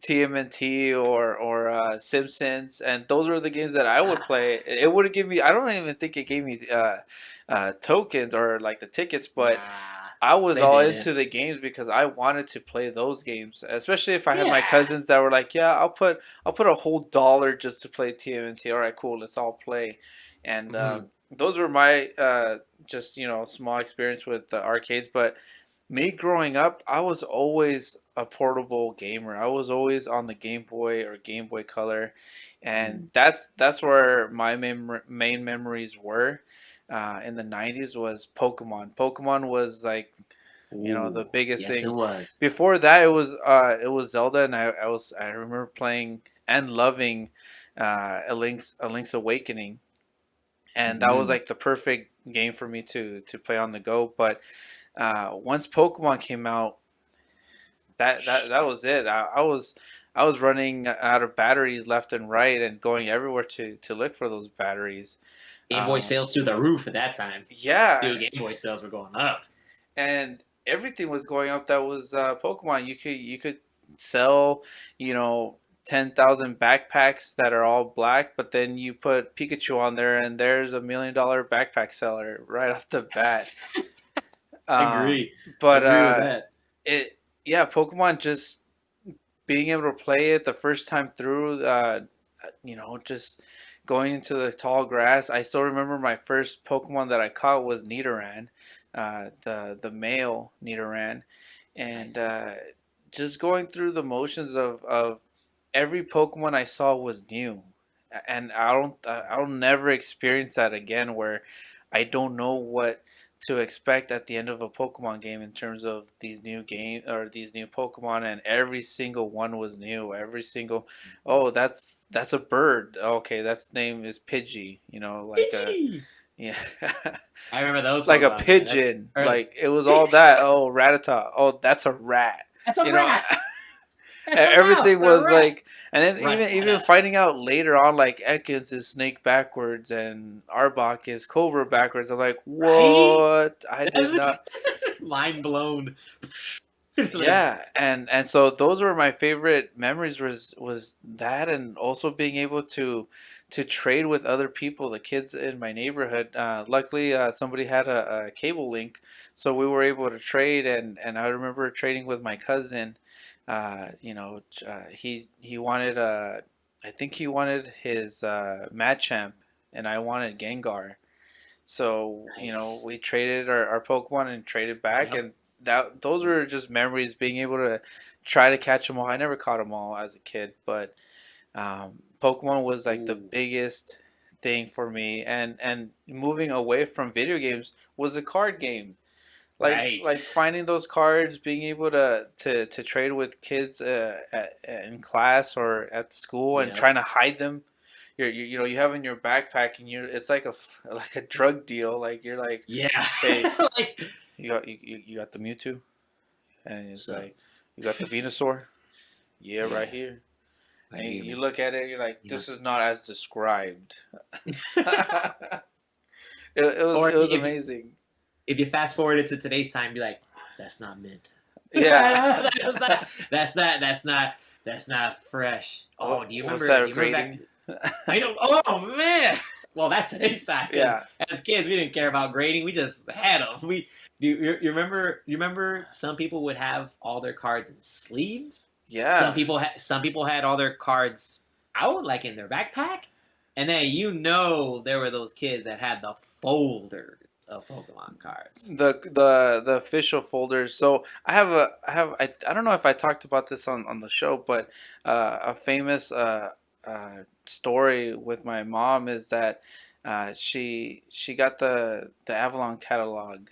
TMNT or Simpsons, and those were the games that I would Ah, play. It wouldn't give me. I don't even think it gave me tokens or like the tickets, but nah, I was they all didn't. into the games because I wanted to play those games, especially if I had my Yeah. cousins that were like, "Yeah, I'll put a whole $1 just to play TMNT." All right, cool, let's all play. and Hmm. those were my just small experience with the arcades. But me growing up, I was always a portable gamer. I was always on the Game Boy or Game Boy Color, and that's where my main memories were. In the '90s was Pokemon. Pokemon was like the Ooh, biggest yes, it thing. was. Before that, it was Zelda, and I remember playing and loving a Link's Awakening, and that was Hmm. like the perfect game for me to play on the go. But once Pokemon came out, that was it. I was running out of batteries left and right and going everywhere to look for those batteries. Game Boy Um, sales through the roof at that time. yeah, Dude, Game Boy sales were going up. and everything was going up that was Pokemon. You could sell, 10,000 backpacks that are all black, but then you put Pikachu on there, and there's $1 million backpack seller right off the bat. Um, Agree. but Agree with that. it yeah, Pokemon, just being able to play it the first time through, just going into the tall grass. I still remember my first Pokemon that I caught was Nidoran, the male Nidoran, and Nice. just going through the motions of every Pokemon I saw was new, and I'll never experience that again where I don't know what to expect at the end of a Pokemon game in terms of these new game or these new Pokemon, and every single one was new. Every single, oh, that's a bird. Okay, that's name is Pidgey. Like a, Itchy. yeah, I remember those like a Pokemon, man. That's pigeon. early. Like it was all that. Oh, Rattata. Oh, that's a rat. That's a You know, rat. That's a everything mouse. A was rat. like, and then even Rattata. finding out later on, like Ekans is snake backwards and Arbok is cobra backwards. I'm like, Right? what? I did That's not. mind blown. Yeah, and so those were my favorite memories, was that, and also being able to trade with other people, the kids in my neighborhood. Luckily, somebody had a cable link, so we were able to trade, and I remember trading with my cousin. He wanted I think he wanted his Machamp, and I wanted Gengar. So, Nice. we traded our Pokemon and traded back, Yep. and those were just memories, being able to try to catch them all. I never caught them all as a kid, but Pokemon was like the Ooh. biggest thing for me, and moving away from video games was a card game. Right. Like finding those cards, being able to trade with kids in class or at school, and Yep. trying to hide them. You have in your backpack, and it's like like a drug deal. Like you're like, Yeah. hey, Like, you got the Mewtwo, and it's so, like, you got the Venusaur, yeah, right yeah. here. Right And here, you man. look at it, you're like, You know. this is not as described. It was Or it was amazing. if you fast forward it to today's time, be like, that's not mint. Yeah. that's not. That's not. That's not. That's not fresh. Oh, do you What's remember? Do that you remember back? grading? I know. Oh man. Well, that's today's time because Yeah. as kids we didn't care about grading. We just had them. You remember? You remember? Some people would have all their cards in sleeves. Yeah. Some people had all their cards out, like in their backpack, and then there were those kids that had the folders of Pokemon cards. The official folders. So I don't know if I talked about this on the show, but a famous story with my mom is that she got the Avalon catalog,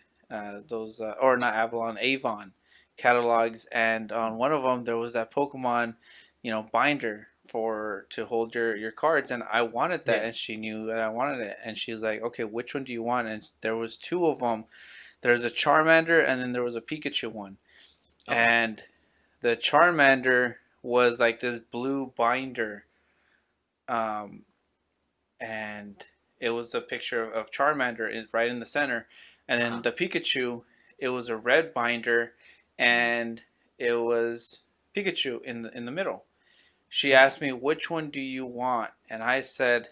those or not Avalon, Avon catalogs, and on one of them there was that Pokemon, binder for to hold your cards, and I wanted that, Yeah. and she knew that I wanted it, and she's like, okay, which one do you want? And there was two of them. There's a Charmander, and then there was a Pikachu one, Okay. and the Charmander was like this blue binder, um, and it was a picture of Charmander right in the center, and Uh then huh. the Pikachu, it was a red binder, and it was Pikachu in the middle. She Okay. asked me, which one do you want? And I said,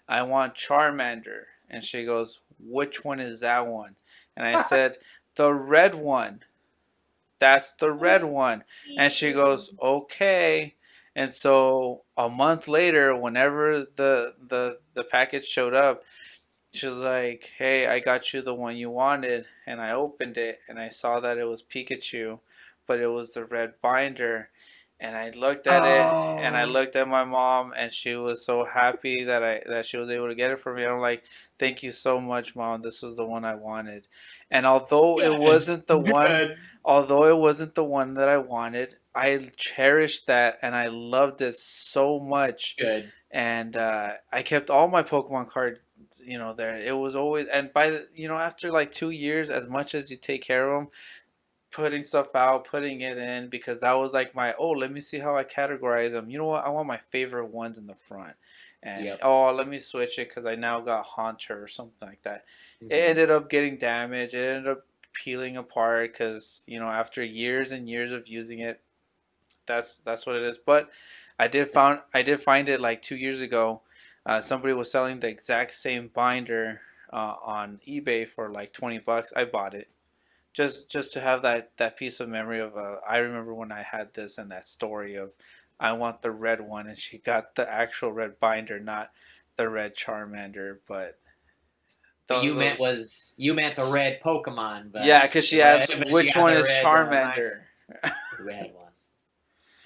I want Charmander. And she goes, which one is that one? And I said, the red one. That's the red one. And she goes, okay. And so a month later, whenever the package showed up, She was like, "Hey, I got you the one you wanted," and I opened it and I saw that it was Pikachu, but it was the red binder. And I looked at it and I Oh, looked at my mom and she was so happy that she was able to get it for me. I'm like, "Thank you so much, mom. This was the one I wanted." And good, good, although it wasn't the one that I wanted, I cherished that and I loved it so much. good. And I kept all my Pokemon cards, there. It was always, and after like 2 years, as much as you take care of them, putting stuff out, putting it in, because that was like let me see how I categorize them. You know what? I want my favorite ones in the front. And Yep. let me switch it because I now got Haunter or something like that. It Hmm. ended up getting damaged. It ended up peeling apart because, after years and years of using it, that's what it is. But I did find it like 2 years ago. Somebody was selling the exact same binder on eBay for like $20. I bought it just to have that piece of memory of I remember when I had this and that story of I want the red one, and she got the actual red binder, not the red Charmander. But But the you meant the red Pokemon, yeah, because she asked but she which got one the is red binder, Charmander. the red one.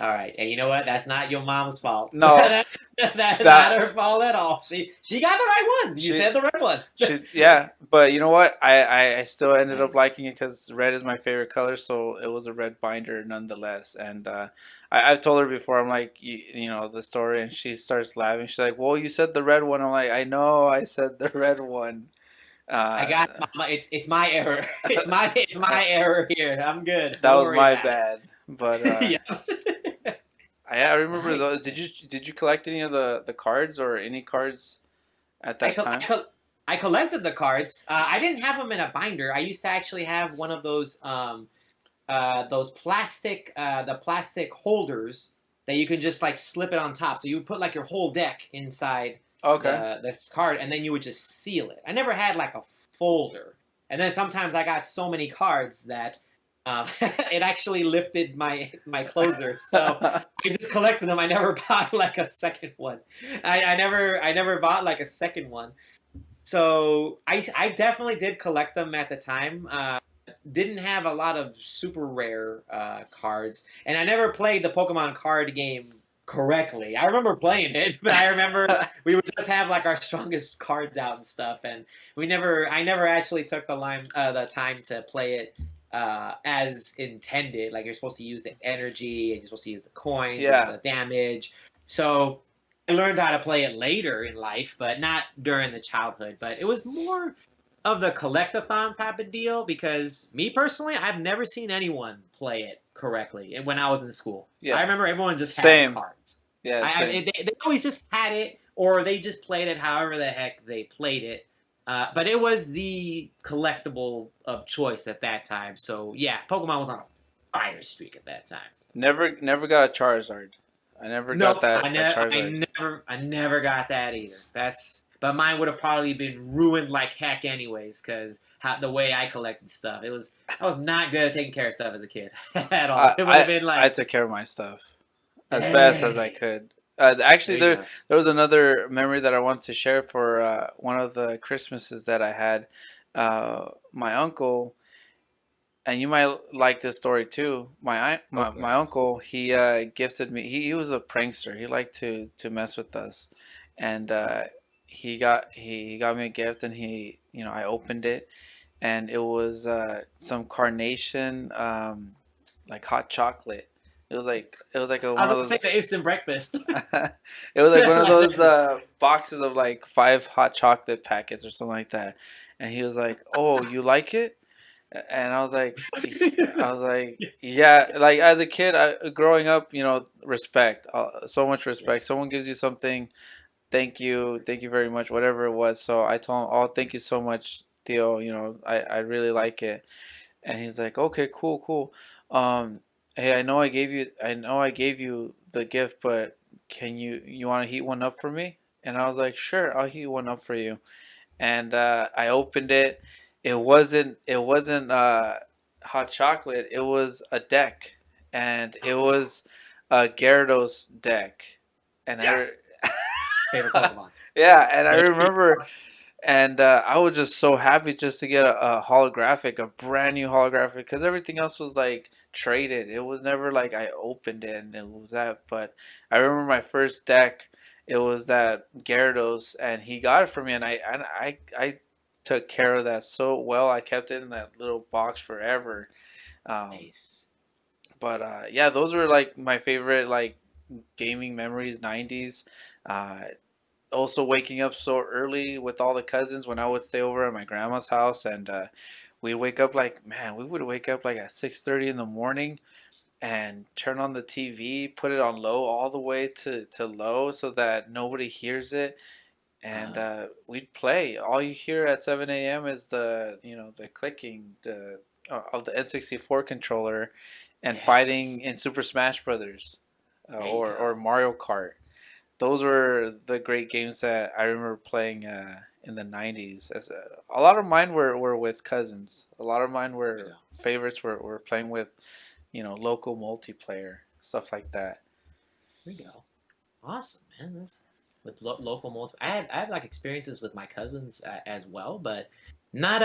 All right, and you know what? That's not your mom's fault. No, That's not that her fault at all. She got the right one. You she said the red one. yeah, but you know what? I still ended up Nice. liking it because red is my favorite color, so it was a red binder nonetheless. And I've told her before, I'm like, the story, and she starts laughing. She's like, "Well, you said the red one." I'm like, "I know, I said the red one." I Uh, got mama. It's my error. It's my error here. I'm good. that Don't was worry my about bad. But it. Yeah. I remember Nice, those. nice. Did you collect any of the cards or any cards at I that co- I, time? co- I collected the cards. I didn't have them in a binder. I used to actually have one of those plastic the plastic holders that you can just like slip it on top. So you would put like your whole deck inside Okay. the this card, and then you would just seal it. I never had like a folder, and then sometimes I got so many cards that it actually lifted my closer. So I just collected them. I never bought like a second one. I never bought like a second one. So I definitely did collect them at the time. Didn't have a lot of super rare cards, and I never played the Pokemon card game correctly. I remember playing it, but I remember we would just have like our strongest cards out and stuff, and I never actually took the time to play it as intended. Like you're supposed to use the energy, and you're supposed to use the coins and Yeah. the damage. So I learned how to play it later in life, but not during the childhood. But it was more of the collectathon type of deal because me personally, I've never seen anyone play it correctly when I was in school. I Yeah. remember everyone just had Same. cards. Yeah. Same. They always just had it, or they just played it however the heck they played it. But it was the collectible of choice at that time. So yeah, Pokemon was on a fire streak at that time. Never got a Charizard. I never got Nope, that Charizard. I never got that either. But mine would have probably been ruined like heck anyways, because the way I collected stuff, I was not good at taking care of stuff as a kid at all. I It would have I been I like, took care of my stuff as best as I dang, could. Actually, there you go. there was another memory that I wanted to share for one of the Christmases that I had. My uncle, and you might like this story too. Go for My it. uncle, he gifted me. He was a prankster. He liked to mess with us, and he got me a gift, and I opened it, and it was some carnation, like hot chocolate. It was like I one was of gonna say those. the instant breakfast. It was like one of those Like, boxes of like five hot chocolate packets or something like that. And he was like, "Oh, you like it?" And I was like, yeah. Like as a kid, growing up, respect, so much yeah. respect. Someone gives you something, thank you very much, whatever it was. So I told him, "Oh, thank you so much, Theo. I really like it." And he's like, "Okay, cool, cool. Um, hey, I know I gave you the gift, but you want to heat one up for me?" And I was like, "Sure, I'll heat one up for you." And I opened it. It wasn't hot chocolate. It was a deck, and it was a Gyarados deck. And Yes, favorite Pokemon. yeah, and I Favorite remember Pokemon. And I was just so happy just to get a holographic, a brand new holographic, because everything else was like traded. It was never like I opened it and it was that. But I remember my first deck, it was that Gyarados, and he got it for me, and I took care of that so well. I kept it in that little box forever. Um, Nice. but yeah, those were like my favorite like gaming memories, 90s. Uh, Also waking up so early with all the cousins when I would stay over at my grandma's house, and we'd wake up like, man, we would wake up like at 6:30 in the morning and turn on the TV, put it on low all the way to low so that nobody hears it, and Uh, we'd play. All you hear at 7 a.m. is the clicking of the N64 controller and yes. fighting in Super Smash Brothers, There you or go. Mario Kart. Those were the great games that I remember playing in the 90s. A lot of mine were with cousins. A lot of mine There you were go. favorites were playing with, local multiplayer, stuff like that. There you go. Awesome, man. That's with local multi. I have like experiences with my cousins as well, but not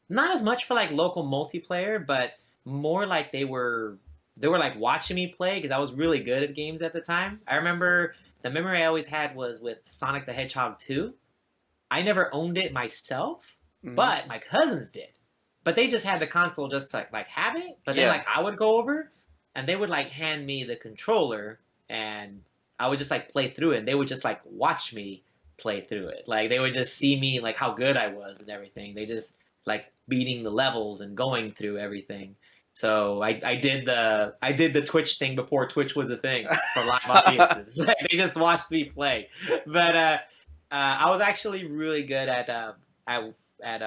not as much for like local multiplayer, but more like they were like watching me play because I was really good at games at the time. I remember the memory I always had was with Sonic the Hedgehog 2. I never owned it myself, Hmm. but my cousins did. But they just had the console just to like have it. But then Yeah, like I would go over and they would like hand me the controller and I would just like play through it and they would just like watch me play through it. Like they would just see me like how good I was and everything. They just like beating the levels and going through everything. So I did the Twitch thing before Twitch was a thing for live audiences. Like, they just watched me play. But I was actually really good at at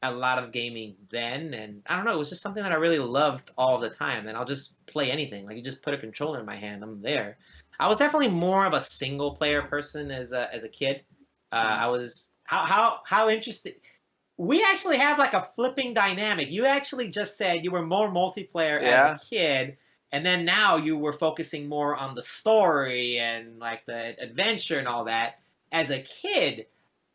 a lot of gaming then, and I don't know, it was just something that I really loved all the time. And I'll just play anything. Like you just put a controller in my hand, I'm there. I was definitely more of a single player person as a kid. I was how interesting. We actually have like a flipping dynamic. You actually just said you were more multiplayer as a yeah. kid, and then now you were focusing more on the story and like the adventure and all that. As a kid,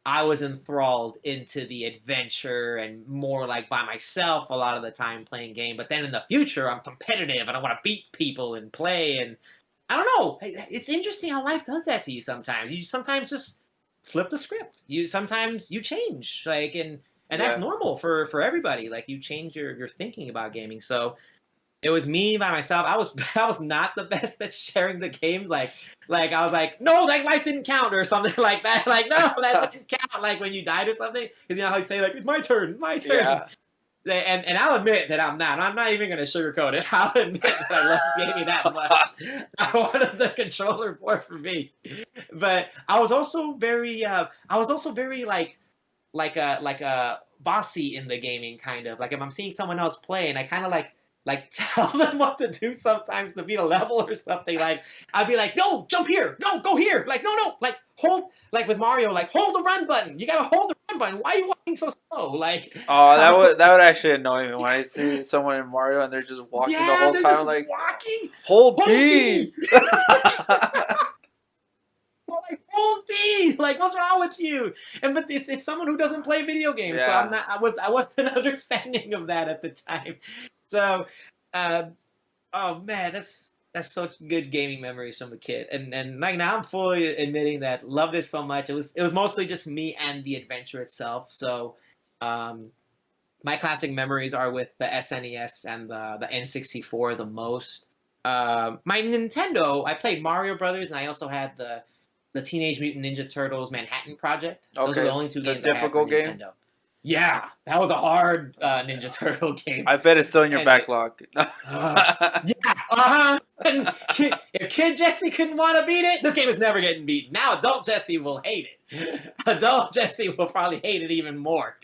I was enthralled into the adventure and more like by myself a lot of the time playing game. But then in the future, I'm competitive and I want to beat people and play. And I don't know. It's interesting how life does that to you sometimes. You sometimes just flip the script. You sometimes you change like and that's Yeah. normal for everybody. Like you change your thinking about gaming. So it was me by myself. I was not the best at sharing the games. Like I was like, no, like life didn't count or something like that. Like no, that didn't count. Like when you died or something, because you know how you say like it's my turn, my turn. Yeah. And I'll admit that I'm not. I'm not even going to sugarcoat it. I'll admit that I love gaming that much. I wanted the controller board for me, but I was also very like a bossy in the gaming kind of like if I'm seeing someone else play and I kind of like tell them what to do sometimes to beat a level or something like I'd be like no jump here no go here like no like hold like with Mario like hold the run button you gotta hold the run button why are you walking so slow like Oh, I would that would actually annoy me when I see someone in Mario and they're just walking the yeah whole they're time. just Like, walking hold hold B. B like hold B like what's wrong with you and but it's someone who doesn't play video games so I'm Yeah. not I wasn't understanding of that at the time so uh oh man, that's such good gaming memories from a kid. And like now I'm fully admitting that loved it so much. It was mostly just me and the adventure itself. So um my classic memories are with the SNES and the N64 the most. My Nintendo, I played Mario Brothers and I also had the Teenage Mutant Ninja Turtles Manhattan Project. Those were the Okay. only two The games I had for difficult game. Nintendo. Yeah, that was a hard Ninja Yeah. Turtle game. I bet it's still in your And it, backlog. yeah, uh-huh. And if Kid Jesse couldn't want to beat it, this game is never getting beaten. Now Adult Jesse will hate it. Adult Jesse will probably hate it even more.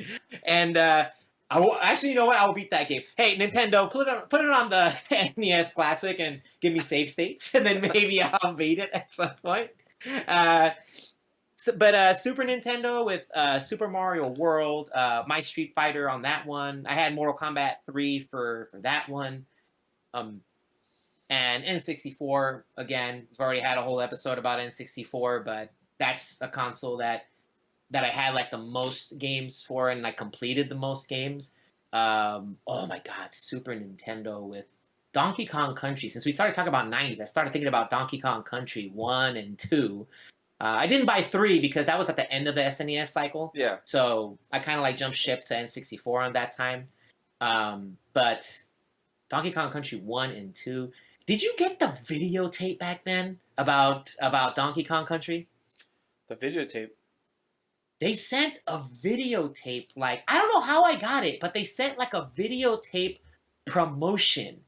And actually, you know what? I will beat that game. Hey, Nintendo, put it on the NES Classic and give me save states, and then maybe I'll beat it at some point. Uh, but Super Nintendo with Super Mario World, My Street Fighter on that one. I had Mortal Kombat 3 for that one. Um, and N64 again. We've already had a whole episode about N64, but that's a console that that I had like the most games for, and I completed the most games. Oh my God, Super Nintendo with Donkey Kong Country. Since we started talking about 90s, I started thinking about Donkey Kong Country 1 and 2. I didn't buy 3 because that was at the end of the SNES cycle. Yeah. So I kind of like jumped ship to N64 on that time. But Donkey Kong Country 1 and 2. Did you get the videotape back then about Donkey Kong Country? The videotape. They sent a videotape, like, I don't know how I got it, but they sent like a videotape promotion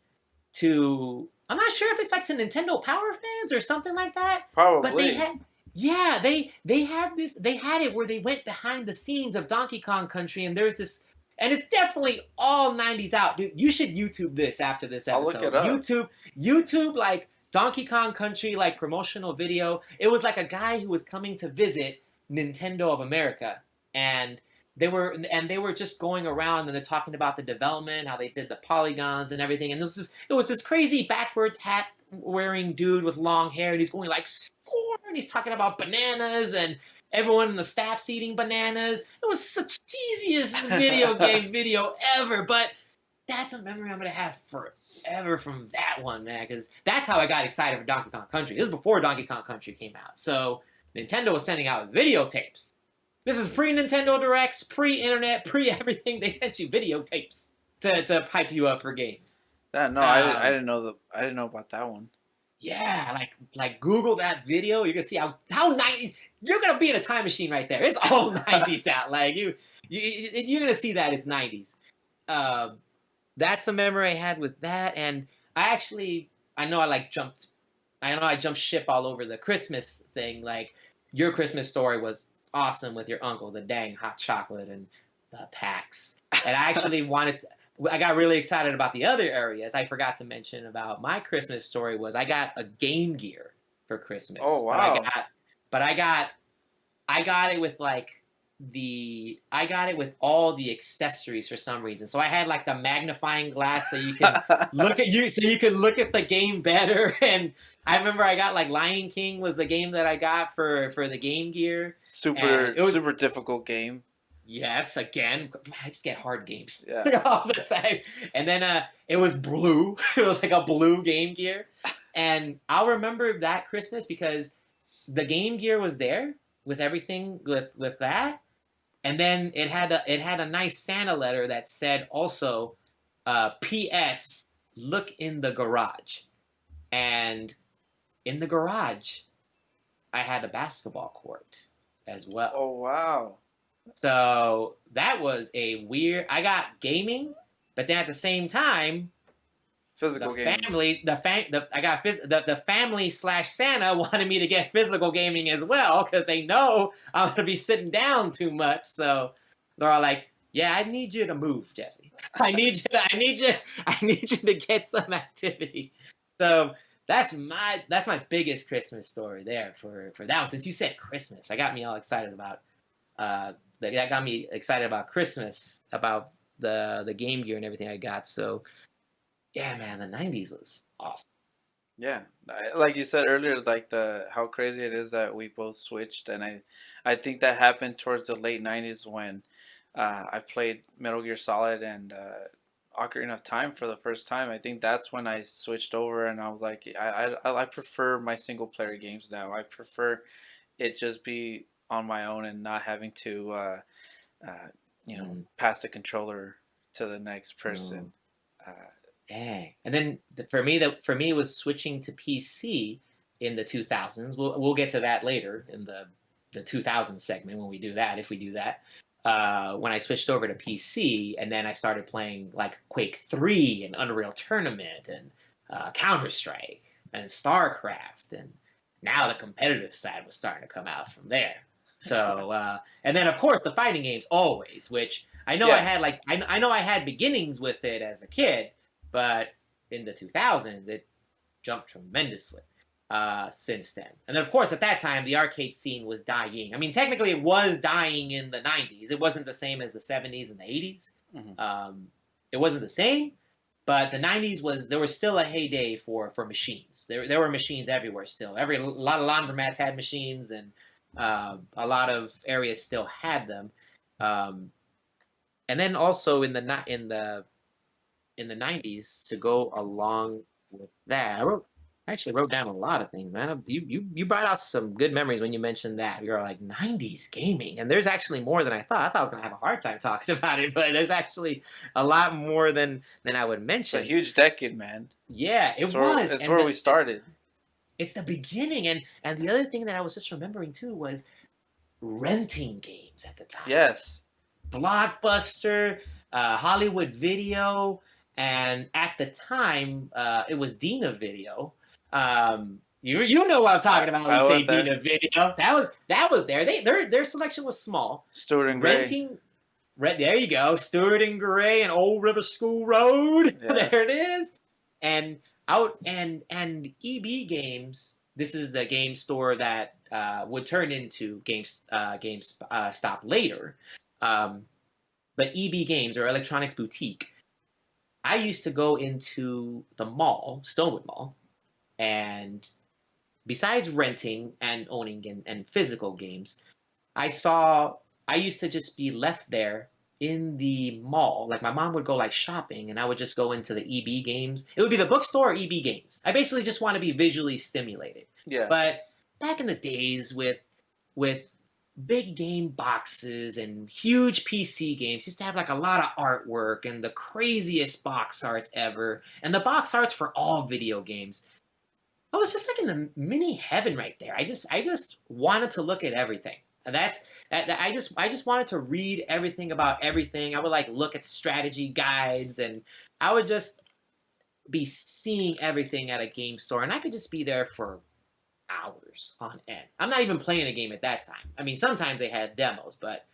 to, I'm not sure if it's like to Nintendo Power fans or something like that. But they Probably. had, yeah, they had this, they had it where they went behind the scenes of Donkey Kong Country, and there's this, and it's definitely all 90s out. Dude, you should YouTube this after this I'll look it episode. up. YouTube like Donkey Kong Country like promotional video. It was like a guy who was coming to visit Nintendo of America, and they were just going around and they're talking about the development, how they did the polygons and everything. And it was this crazy backwards hat wearing dude with long hair, and he's going like score, and he's talking about bananas and everyone in the staff's eating bananas. It was such cheesiest video game video ever, but that's a memory I'm gonna have forever from that one, man. Because that's how I got excited for Donkey Kong Country. This is before Donkey Kong Country came out, so Nintendo was sending out videotapes. This is pre-Nintendo Directs, pre-internet, pre-everything. They sent you videotapes to hype you up for games. No, I didn't know I didn't know about that one. Yeah, like Google that video. You're gonna see how 90s. You're gonna be in a time machine right there. It's all 90s out. Like you're gonna see that it's 90s. That's a memory I had with that, and I know I jumped ship all over the Christmas thing. Like your Christmas story was awesome with your uncle, the dang hot chocolate and the packs. And I actually I got really excited about the other areas. I forgot to mention about my Christmas story was I got a Game Gear for Christmas. Oh wow! But I got it with I got it with all the accessories for some reason. So I had like the magnifying glass so you can look at the game better. And I remember I got like Lion King was the game that I got for the Game Gear. Super difficult game. Yes, again, I just get hard games Yeah. all the time. And then it was blue. It was like a blue Game Gear. And I'll remember that Christmas because the Game Gear was there with everything with that. And then it had a nice Santa letter that said also, P.S. Look in the garage. And in the garage, I had a basketball court as well. Oh wow! So that was a weird. I got gaming, but then at the same time, Physical gaming. The family / Santa wanted me to get physical gaming as well because they know I'm gonna be sitting down too much. So they're all like, "Yeah, I need you to move, Jesse. I need you to get some activity." So that's my biggest Christmas story there for that one. Since you said Christmas, that got me all excited about that got me excited about Christmas, about the Game Gear and everything I got. So. Yeah, man, the 90s was awesome. Yeah, like you said earlier, like how crazy it is that we both switched, and I think that happened towards the late '90s when I played Metal Gear Solid and Ocarina of Time for the first time. I think that's when I switched over, and I was like, I prefer my single player games now. I prefer it just be on my own and not having to pass the controller to the next person. Dang. And then for me it was switching to PC in the 2000s. We'll get to that later in the 2000s segment when we do that, if we do that. When I switched over to PC, and then I started playing like Quake 3 and Unreal Tournament and Counter-Strike and StarCraft, and now the competitive side was starting to come out from there. So and then of course the fighting games always, which I know I know I had beginnings with it as a kid. But in the 2000s, it jumped tremendously since then. And then, of course, at that time, the arcade scene was dying. I mean, technically, it was dying in the 90s. It wasn't the same as the 70s and the 80s. Mm-hmm. It wasn't the same, but the 90s there was still a heyday for machines. There were machines everywhere still. A lot of laundromats had machines, and A lot of areas still had them. Um, and then also in the 90s to go along with that. I actually wrote down a lot of things, man. You brought out some good memories when you mentioned that. You're like 90s gaming, and there's actually more than I thought. I thought I was gonna have a hard time talking about it, but there's actually a lot more than I would It's a mention. huge decade, man. Yeah, it It's where was, it's and where we started. it's the beginning, and the other thing that I was just remembering too was renting games at the time. Yes. Blockbuster, Hollywood Video, and at the time it was Dina Video. You know what I'm talking about when you I say went there. Dina Video. That was there. Their selection was small. Stewart and Gray. Renting. There you go, Stewart and Gray and Old River School Road. Yeah. There it is. And out and EB Games. This is the game store that would turn into Games Stop later. Um, but EB Games or Electronics Boutique, I used to go into the mall, Stonewood Mall, and besides renting and owning and physical games, I saw I used to just be left there in the mall. Like my mom would go like shopping and I would just go into the EB Games. It would be the bookstore or EB Games. I basically just want to be visually stimulated. Yeah. But back in the days with big game boxes and huge PC games used to have like a lot of artwork and the craziest box arts ever and the box arts for all video games. I was just like in the mini heaven right there. I just wanted to look at everything. And I just wanted to read everything about everything. I would like look at strategy guides and I would just be seeing everything at a game store and I could just be there for hours on end. I'm not even playing a game at that time. I mean, sometimes they had demos, but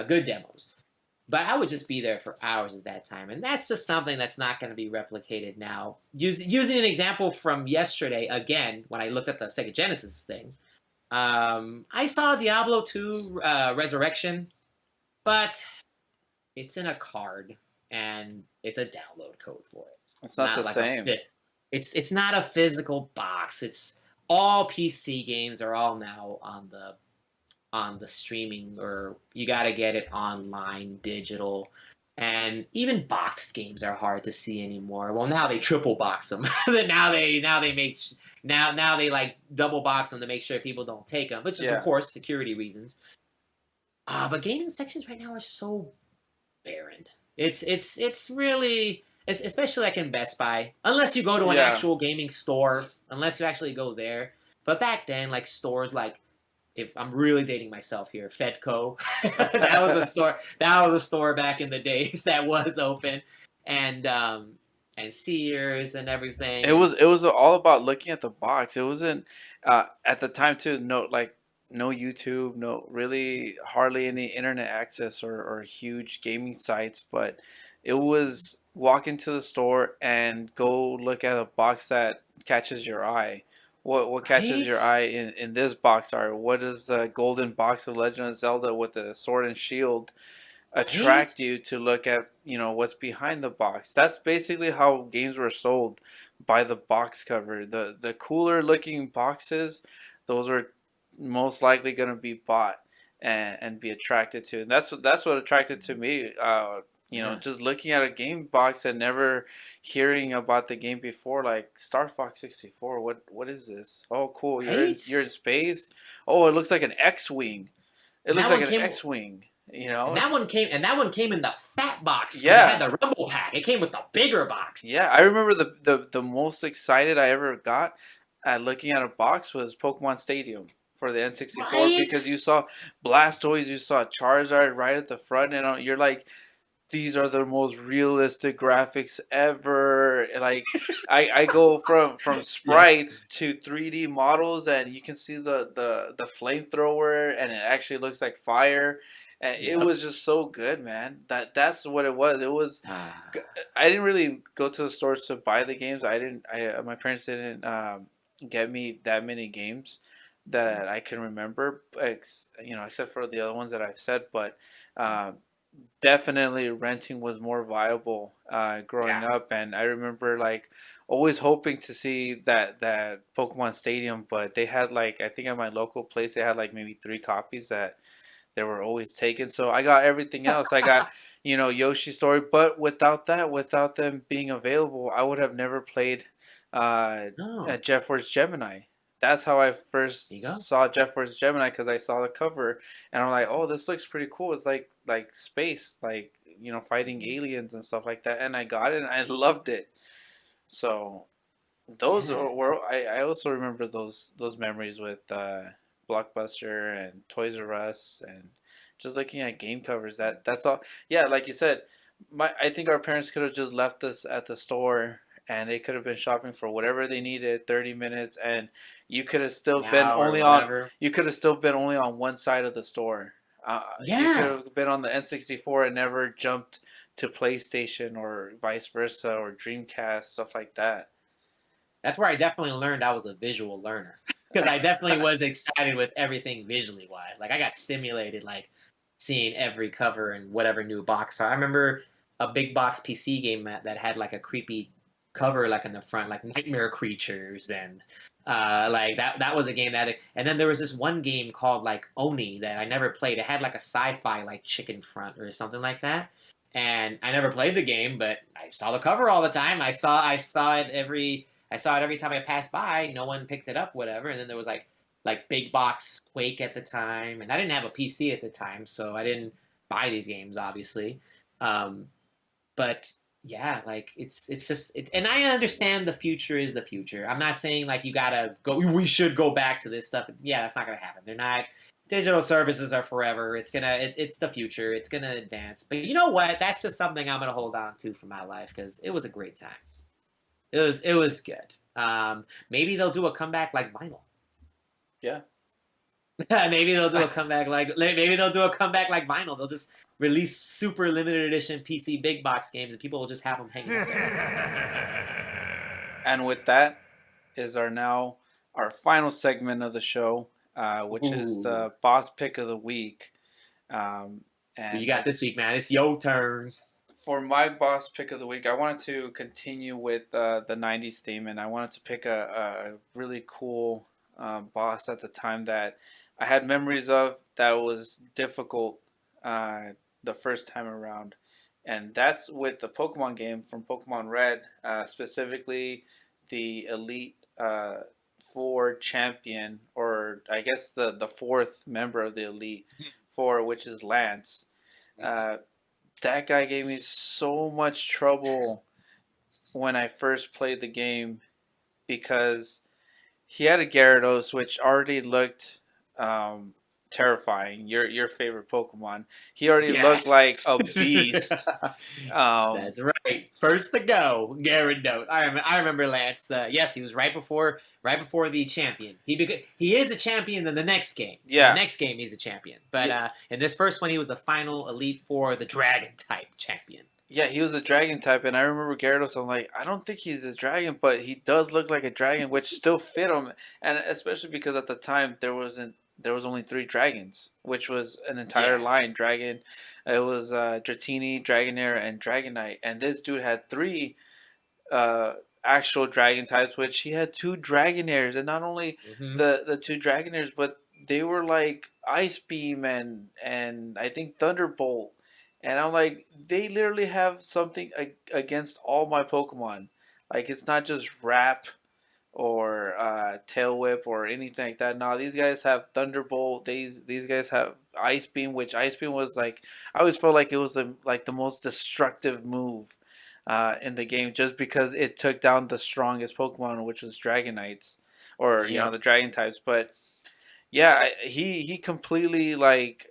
good demos. But I would just be there for hours at that time, and that's just something that's not going to be replicated now. Using an example from yesterday, again, when I looked at the Sega Genesis thing, I saw Diablo 2 Resurrection, but it's in a card, and it's a download code for it. It's It's not the not like a same. fit. It's not a physical box. It's all PC games are all now on the streaming, or you got to get it online digital, and even boxed games are hard to see anymore. Well, now they triple box them. Now they like double box them to make sure people don't take them, which is of Yeah. course security reasons. But gaming sections right now are so barren. It's really especially like in Best Buy, unless you go to an Yeah. actual gaming store, unless you actually go there. But back then, like stores like, if I'm really dating myself here, Fedco, that was a store. That was a store back in the days that was open, and Sears and everything. And It was all about looking at the box. It wasn't at the time too. No YouTube, no really hardly any internet access or huge gaming sites. But it was walk into the store and go look at a box that catches your eye. What catches right, your eye in this box art? What is the golden box of Legend of Zelda with the sword and shield right, attract you to look at what's behind the box? That's basically how games were sold, by the box cover. The cooler looking boxes, those are most likely going to be bought and be attracted to. And that's what attracted to me. yeah, Just looking at a game box and never hearing about the game before, like Star Fox 64. What is this? Oh, cool! You're in right. you're in space. Oh, it looks like an X-wing. It And looks that like one an came. X-wing. And that one came in the fat box because it Yeah, had the Rumble Pack. It came with the bigger box. yeah. I remember the most excited I ever got at looking at a box was Pokemon Stadium for the N64, Right? because you saw Blastoise, you saw Charizard right at the front, and you're like, these are the most realistic graphics ever. Like, I go from Yeah. sprites to 3D models, and you can see the flamethrower, and it actually looks like fire. And it Yep. was just so good, man. That's what it was. It was. Ah, I didn't really go to the stores to buy the games. I didn't. My parents didn't get me that many games that I can remember. Except for the other ones that I've said, but. definitely renting was more viable growing Yeah. up, and I remember like always hoping to see that Pokemon Stadium, but they had like I think at my local place they had like maybe three copies that they were always taken. So I got everything else. I got, Yoshi's Story, but without that, without them being available, I would have never played uh, Oh, Jet Force Gemini. That's how I there you first go. saw Jet Force Gemini because I saw the cover and I'm like, oh, this looks pretty cool. It's like space, like fighting aliens and stuff like that. And I got it and I loved it. So those Yeah. were I also remember those memories with Blockbuster and Toys R Us and just looking at game covers. That's all. Yeah, like you said, I think our parents could have just left us at the store and they could have been shopping for whatever they needed 30 minutes and you could have still An been hour, only on whatever. you could have still been only on one side of the store. You could Yeah. have been on the N64 and never jumped to PlayStation or vice versa or Dreamcast, stuff like that. That's where I definitely learned I was a visual learner because I definitely was excited with everything visually wise. Like I got stimulated, like seeing every cover and whatever new box. I remember a big box PC game that had like a creepy cover, like in the front, like nightmare creatures and like that was a game that. And then there was this one game called like Oni that I never played. It had like a sci-fi like chicken front or something like that. And I never played the game, but I saw the cover all the time. I saw it every time I passed by. No one picked it up, whatever. And then there was like big box Quake at the time, and I didn't have a PC at the time, so I didn't buy these games, obviously. Um, but yeah, like it's just it, and I understand the future is the future. I'm not saying like you gotta go. We should go back to this stuff. Yeah, that's not gonna happen. They're not. Digital services are forever. It's the future. It's gonna advance. But you know what? That's just something I'm gonna hold on to for my life because it was a great time. It was good. Maybe they'll do a comeback like vinyl. Yeah. Maybe they'll do a comeback like vinyl. They'll just release super limited edition PC big box games, and people will just have them hanging up everywhere. And with that is our final segment of the show, which is Ooh, the boss pick of the week. Um, who you and got this week, man? It's your turn. for my boss pick of the week, I wanted to continue with the '90s theme, and I wanted to pick a really cool boss at the time that I had memories of that was difficult the first time around, and that's with the Pokemon game from Pokemon Red, specifically the Elite Four champion, or I guess the fourth member of the Elite Four, which is Lance. Uh, that guy gave me so much trouble when I first played the game because he had a Gyarados which already looked um, terrifying. Your favorite Pokemon. He already looked Yes. like a beast. Um, That's right. First to go, Gyarados. I remember Lance. Yes, he was right before the champion. He is a champion in the next game. In the yeah, next game, he's a champion. But yeah, in this first one, he was the final Elite Four, the Dragon type champion. yeah. He was a dragon type, and I remember Gyarados. I'm like, I don't think he's a dragon, but he does look like a dragon, which still fit him, and especially because at the time there was only three dragons, which was an entire Yeah. line. Dragon, it was Dratini, Dragonair, and Dragonite, and this dude had three uh, actual dragon types, which he had two Dragonairs, and not only Hmm. the two Dragonairs, but they were like Ice Beam and I think Thunderbolt, and I'm like, they literally have something against all my Pokemon. Like it's not just Wrap or Tail Whip or anything like that. No, these guys have Thunderbolt. These guys have Ice Beam, which Ice Beam was like I always felt like it was like the most destructive move in the game, just because it took down the strongest Pokemon, which was Dragonites or Yep. the Dragon types. But yeah, he completely like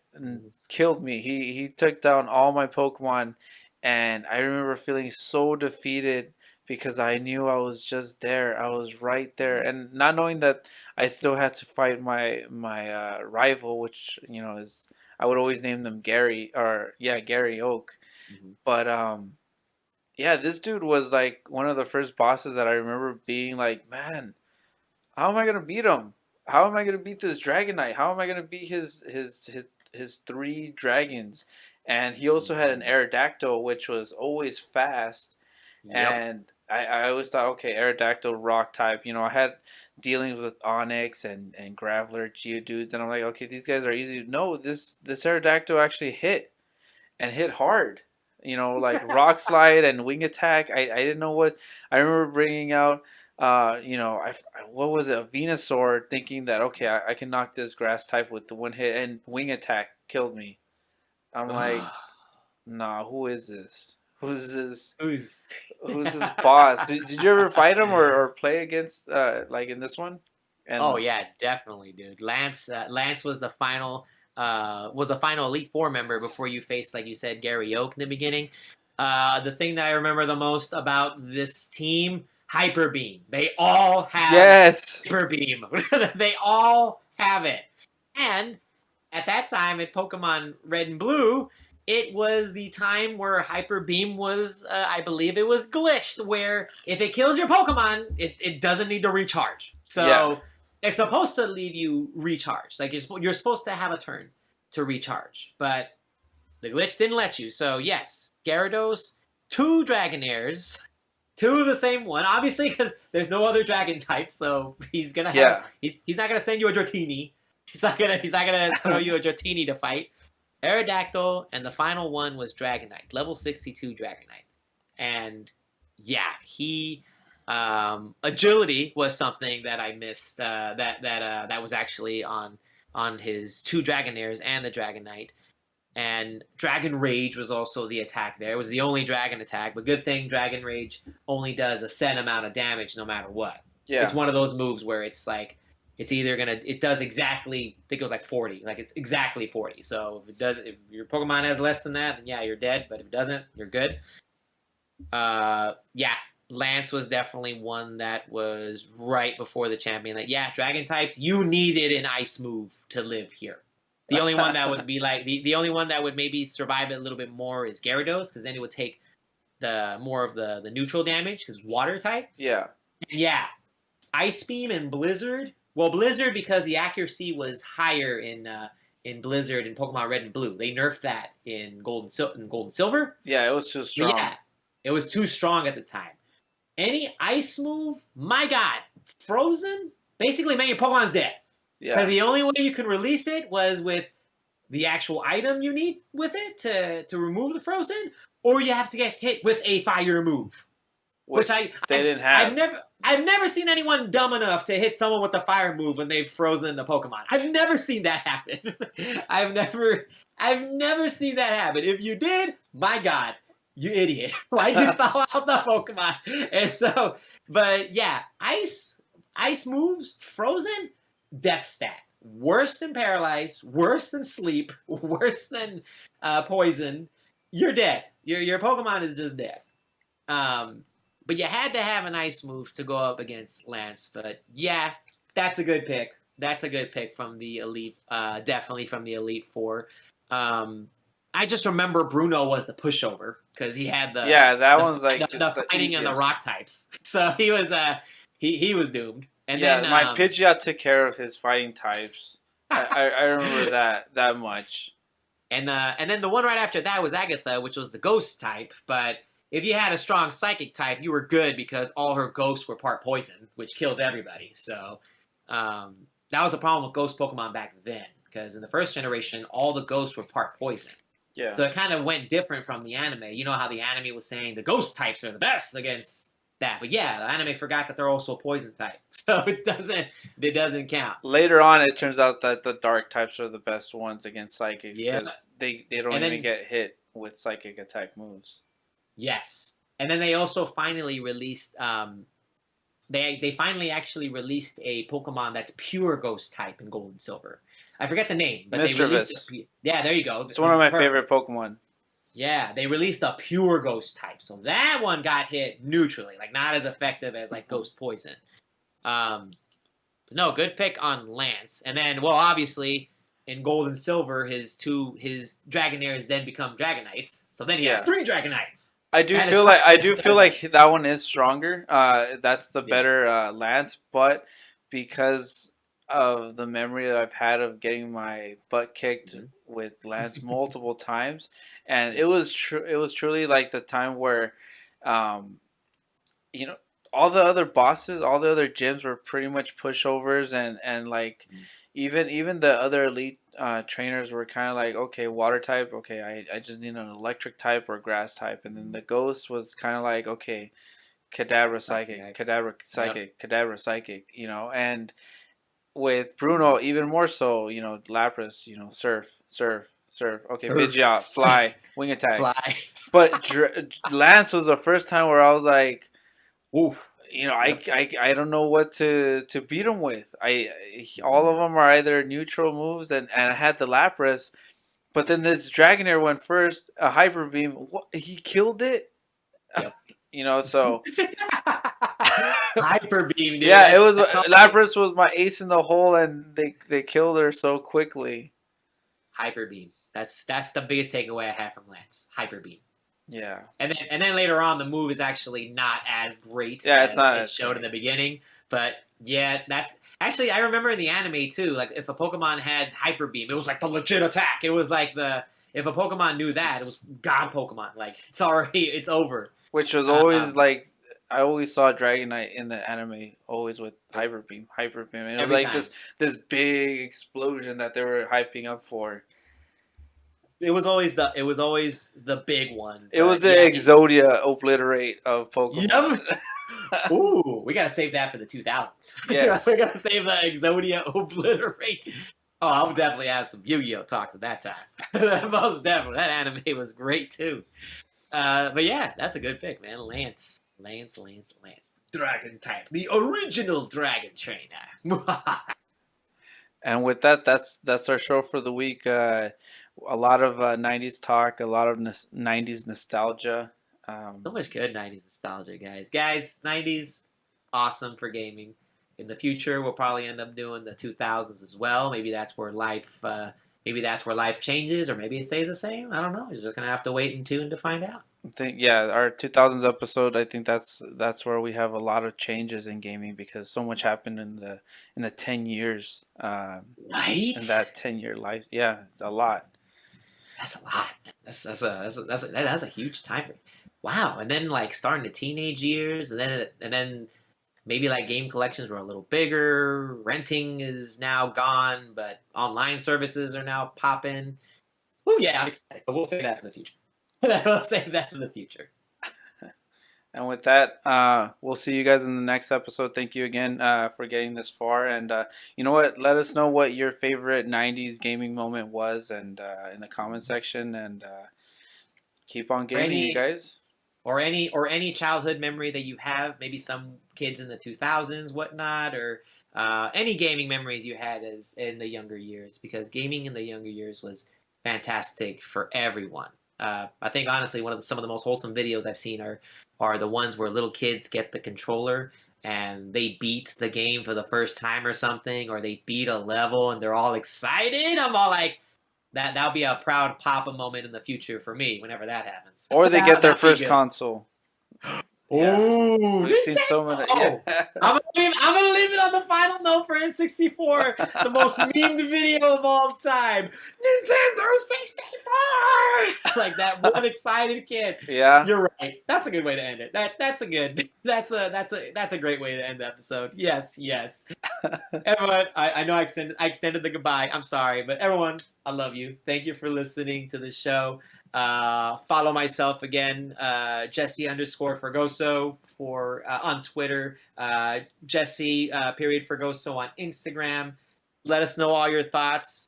killed me. He took down all my Pokemon, and I remember feeling so defeated because I knew I was just there. I was right there, and not knowing that I still had to fight my rival, which is I would always name them Gary or yeah Gary Oak, Hmm. but yeah, this dude was like one of the first bosses that I remember being like, man, how am I gonna beat him? How am I gonna beat this Dragonite? How am I gonna beat his three dragons? and he also had an Mhm. Aerodactyl, which was always fast. Yep. And I always thought, okay, Aerodactyl rock type. I had dealings with Onyx and Graveler, Geodudes, and I'm like, okay, these guys are easy. No, this Aerodactyl actually hit and hit hard. Like Rock Slide and Wing Attack. I didn't know what. I remember bringing out. What was it? A Venusaur, thinking that okay, I can knock this grass type with the one hit, and Wing Attack killed me. I'm like, nah, who is this? Who's this? Who's Who's this boss? Did you ever fight him or play against like in this one? Oh And yeah, definitely, dude. Lance was the final Elite Four member before you faced, like you said, Gary Oak in the beginning. The thing that I remember the most about this team, Hyper Beam. They all have yes, Hyper Beam. They all have it. And at that time, at Pokemon Red and Blue, it was the time where Hyper Beam was, I believe it was glitched, where if it kills your Pokemon, it doesn't need to recharge. yeah, So it's supposed to leave you recharged. Like you're supposed to have a turn to recharge, but the glitch didn't let you. So yes, Gyarados, two Dragonairs, two of the same one. Obviously, because there's no other Dragon type, so yeah. he's not gonna send you a Dratini. He's not gonna throw you a Dratini to fight. Aerodactyl, and the final one was Dragonite, level 62 Dragonite, and yeah, he agility was something that I missed. That was actually on his two Dragonairs and the Dragonite. And Dragon Rage was also the attack there. It was the only dragon attack, but good thing Dragon Rage only does a set amount of damage no matter what. It's Yeah, one of those moves where it's like it does exactly, I think it was like 40. Like it's exactly 40. So if your Pokemon has less than that, then yeah, you're dead. But if it doesn't, you're good. Yeah, Lance was definitely one that was right before the champion. Like, yeah, dragon types, you needed an ice move to live here. The only one that would be like the only one that would maybe survive it a little bit more is Gyarados, because then it would take the more of the neutral damage because water type. yeah, And yeah, Ice Beam and Blizzard. Well, Blizzard because the accuracy was higher in Blizzard and Pokemon Red and Blue. They nerfed that in Gold and Silver. yeah. It was too But strong. yeah, it was too strong at the time. Any ice move, my God, Frozen basically meant your Pokemon's dead. Because Yeah, the only way you can release it was with the actual item you need with it to remove the Frozen, or you have to get hit with a fire move. Which which they didn't have. I've never seen anyone dumb enough to hit someone with a fire move when they've frozen the Pokemon. I've never seen that happen. I've never seen that happen. If you did, my God, you idiot. Why'd you thaw out the Pokemon? And so, but yeah, ice moves, frozen, death stat. Worse than paralyzed, worse than sleep, worse than poison. You're dead. Your Pokemon is just dead. Um, but you had to have an ice move to go up against Lance. But yeah, that's a good pick. That's a good pick from the Elite, definitely from the Elite Four. Um, I just remember Bruno was the pushover because he had Yeah, that one's like the the fighting and the rock easiest. types. So he was doomed. And then Yeah, my Pidgeot took care of his fighting types. I remember that much. and then the one right after that was Agatha, which was the ghost type. But if you had a strong psychic type, you were good because all her ghosts were part poison, which kills everybody. So that was a problem with ghost Pokemon back then, because in the first generation, all the ghosts were part poison. Yeah. So it kind of went different from the anime. You know how the anime was saying the ghost types are the best against that, but yeah, the anime forgot that they're also poison type, so it doesn't count. Later on, it turns out that the dark types are the best ones against psychics Yeah, because they don't and even then get hit with psychic attack moves. yes, and then they also finally released. They finally actually released a Pokemon that's pure Ghost type in Gold and Silver. I forget the name, but they released Mischievous. it. Yeah, there you go. It's one of my Perfect. favorite Pokemon. Yeah, they released a pure Ghost type, so that one got hit neutrally, like not as effective as like Ghost Poison. Um, no, good pick on Lance, and then well, obviously in Gold and Silver, his Dragonairs then become Dragonites, so then he has Yeah. three Dragonites. I do feel like that one is stronger. That's the Yeah. better Lance, but because of the memory that I've had of getting my butt kicked Mm-hmm. with Lance multiple times, and it was truly like the time where, um, you know, all the other bosses, all the other gyms were pretty much pushovers, and like even the other elite trainers were kind of like, okay, water type, okay, I just need an electric type or grass type, and then the ghost was kind of like, okay, cadabra psychic, Okay. cadabra Yep. psychic, cadabra psychic, and with Bruno even more so, Lapras, surf, surf, surf, okay, Pidgeot, fly, wing attack, Fly. but Lance was the first time where I was like, Oof. Yep. I don't know what to beat him with. All of them are either neutral moves, and I had the Lapras, but then this Dragonair went first, a Hyper Beam. What, he killed it, Yep. so Hyper beam, dude. yeah, it was That's all Lapras was my ace in the hole, and they killed her so quickly. hyper beam. That's the biggest takeaway I have from Lance. Hyper beam. Yeah, And then later on, the move is actually not as great yeah, it's as not it as showed in great. the beginning. But yeah, that's actually I remember in the anime too. Like if a Pokemon had Hyper Beam, it was like the legit attack. It was like the if a Pokemon knew that, it was God Pokemon. Like it's over. Which was always Um, like, I always saw Dragonite in the anime always with Hyper Beam, Hyper Beam, and it was every like time. this big explosion that they were hyping up for. It was always the big one. It was But the yeah, Exodia obliterate of Pokemon. yep. Ooh, we gotta save that for the 2000s. Yes. We gotta save the Exodia Obliterate. Oh, I'll definitely have some Yu-Gi-Oh talks at that time. Most definitely, that anime was great too. But yeah, that's a good pick, man. Lance. Dragon type, the original Dragon Trainer. And with that, that's our show for the week. A lot of '90s talk, a lot of '90s nostalgia. So much good 90s nostalgia, guys. Guys, 90s, awesome for gaming. In the future, we'll probably end up doing the 2000s as well. Maybe that's where life changes, or maybe it stays the same. I don't know. You're just gonna have to wait and tune to find out. I think, yeah, our 2000s episode. I think that's where we have a lot of changes in gaming because so much happened in the 10 years. Right? In that 10 year life, yeah, a lot. That's a lot. That's a huge time frame. Wow. And then like starting the teenage years, and then maybe like game collections were a little bigger. Renting is now gone, but online services are now popping. Oh yeah, I'm excited. But we'll save that for the future. We'll save that for the future. And with that, we'll see you guys in the next episode. Thank you again for getting this far. And you know what? Let us know what your favorite '90s gaming moment was, and in the comment section. And keep on Or gaming, you any guys. or any childhood memory that you have, maybe some kids in the 2000s, whatnot, or any gaming memories you had as in the younger years, because gaming in the younger years was fantastic for everyone. I think honestly, some of the most wholesome videos I've seen are the ones where little kids get the controller and they beat the game for the first time or something, or they beat a level and they're all excited. I'm all like, that'll be a proud papa moment in the future for me whenever that happens. Or they get their That'll be first good. console. Yeah, Oh, we've seen so many. Nintendo! Yeah. I'm gonna leave it on the final note for N64, the most memed video of all time. Nintendo 64, like that one excited kid. Yeah. You're right. That's a good way to end it. That's a good. That's a great way to end the episode. Yes, yes. Everyone, I know I extended the goodbye. I'm sorry, but everyone, I love you. Thank you for listening to the show. Follow myself again, Jesse underscore Fergoso on Twitter, Jesse period Fergoso on Instagram. Let us know all your thoughts,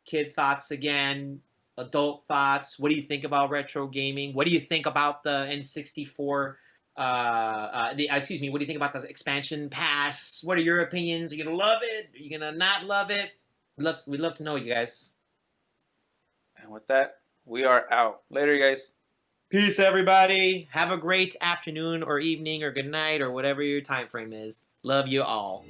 kid thoughts again, adult thoughts. What do you think about retro gaming? What do you think about the N64? What do you think about the expansion pass? What are your opinions? Are you gonna love it? Are you gonna not love it? We'd love to know, you guys. And with that, we are out. Later, you guys. Peace, everybody. Have a great afternoon or evening or good night or whatever your time frame is. Love you all.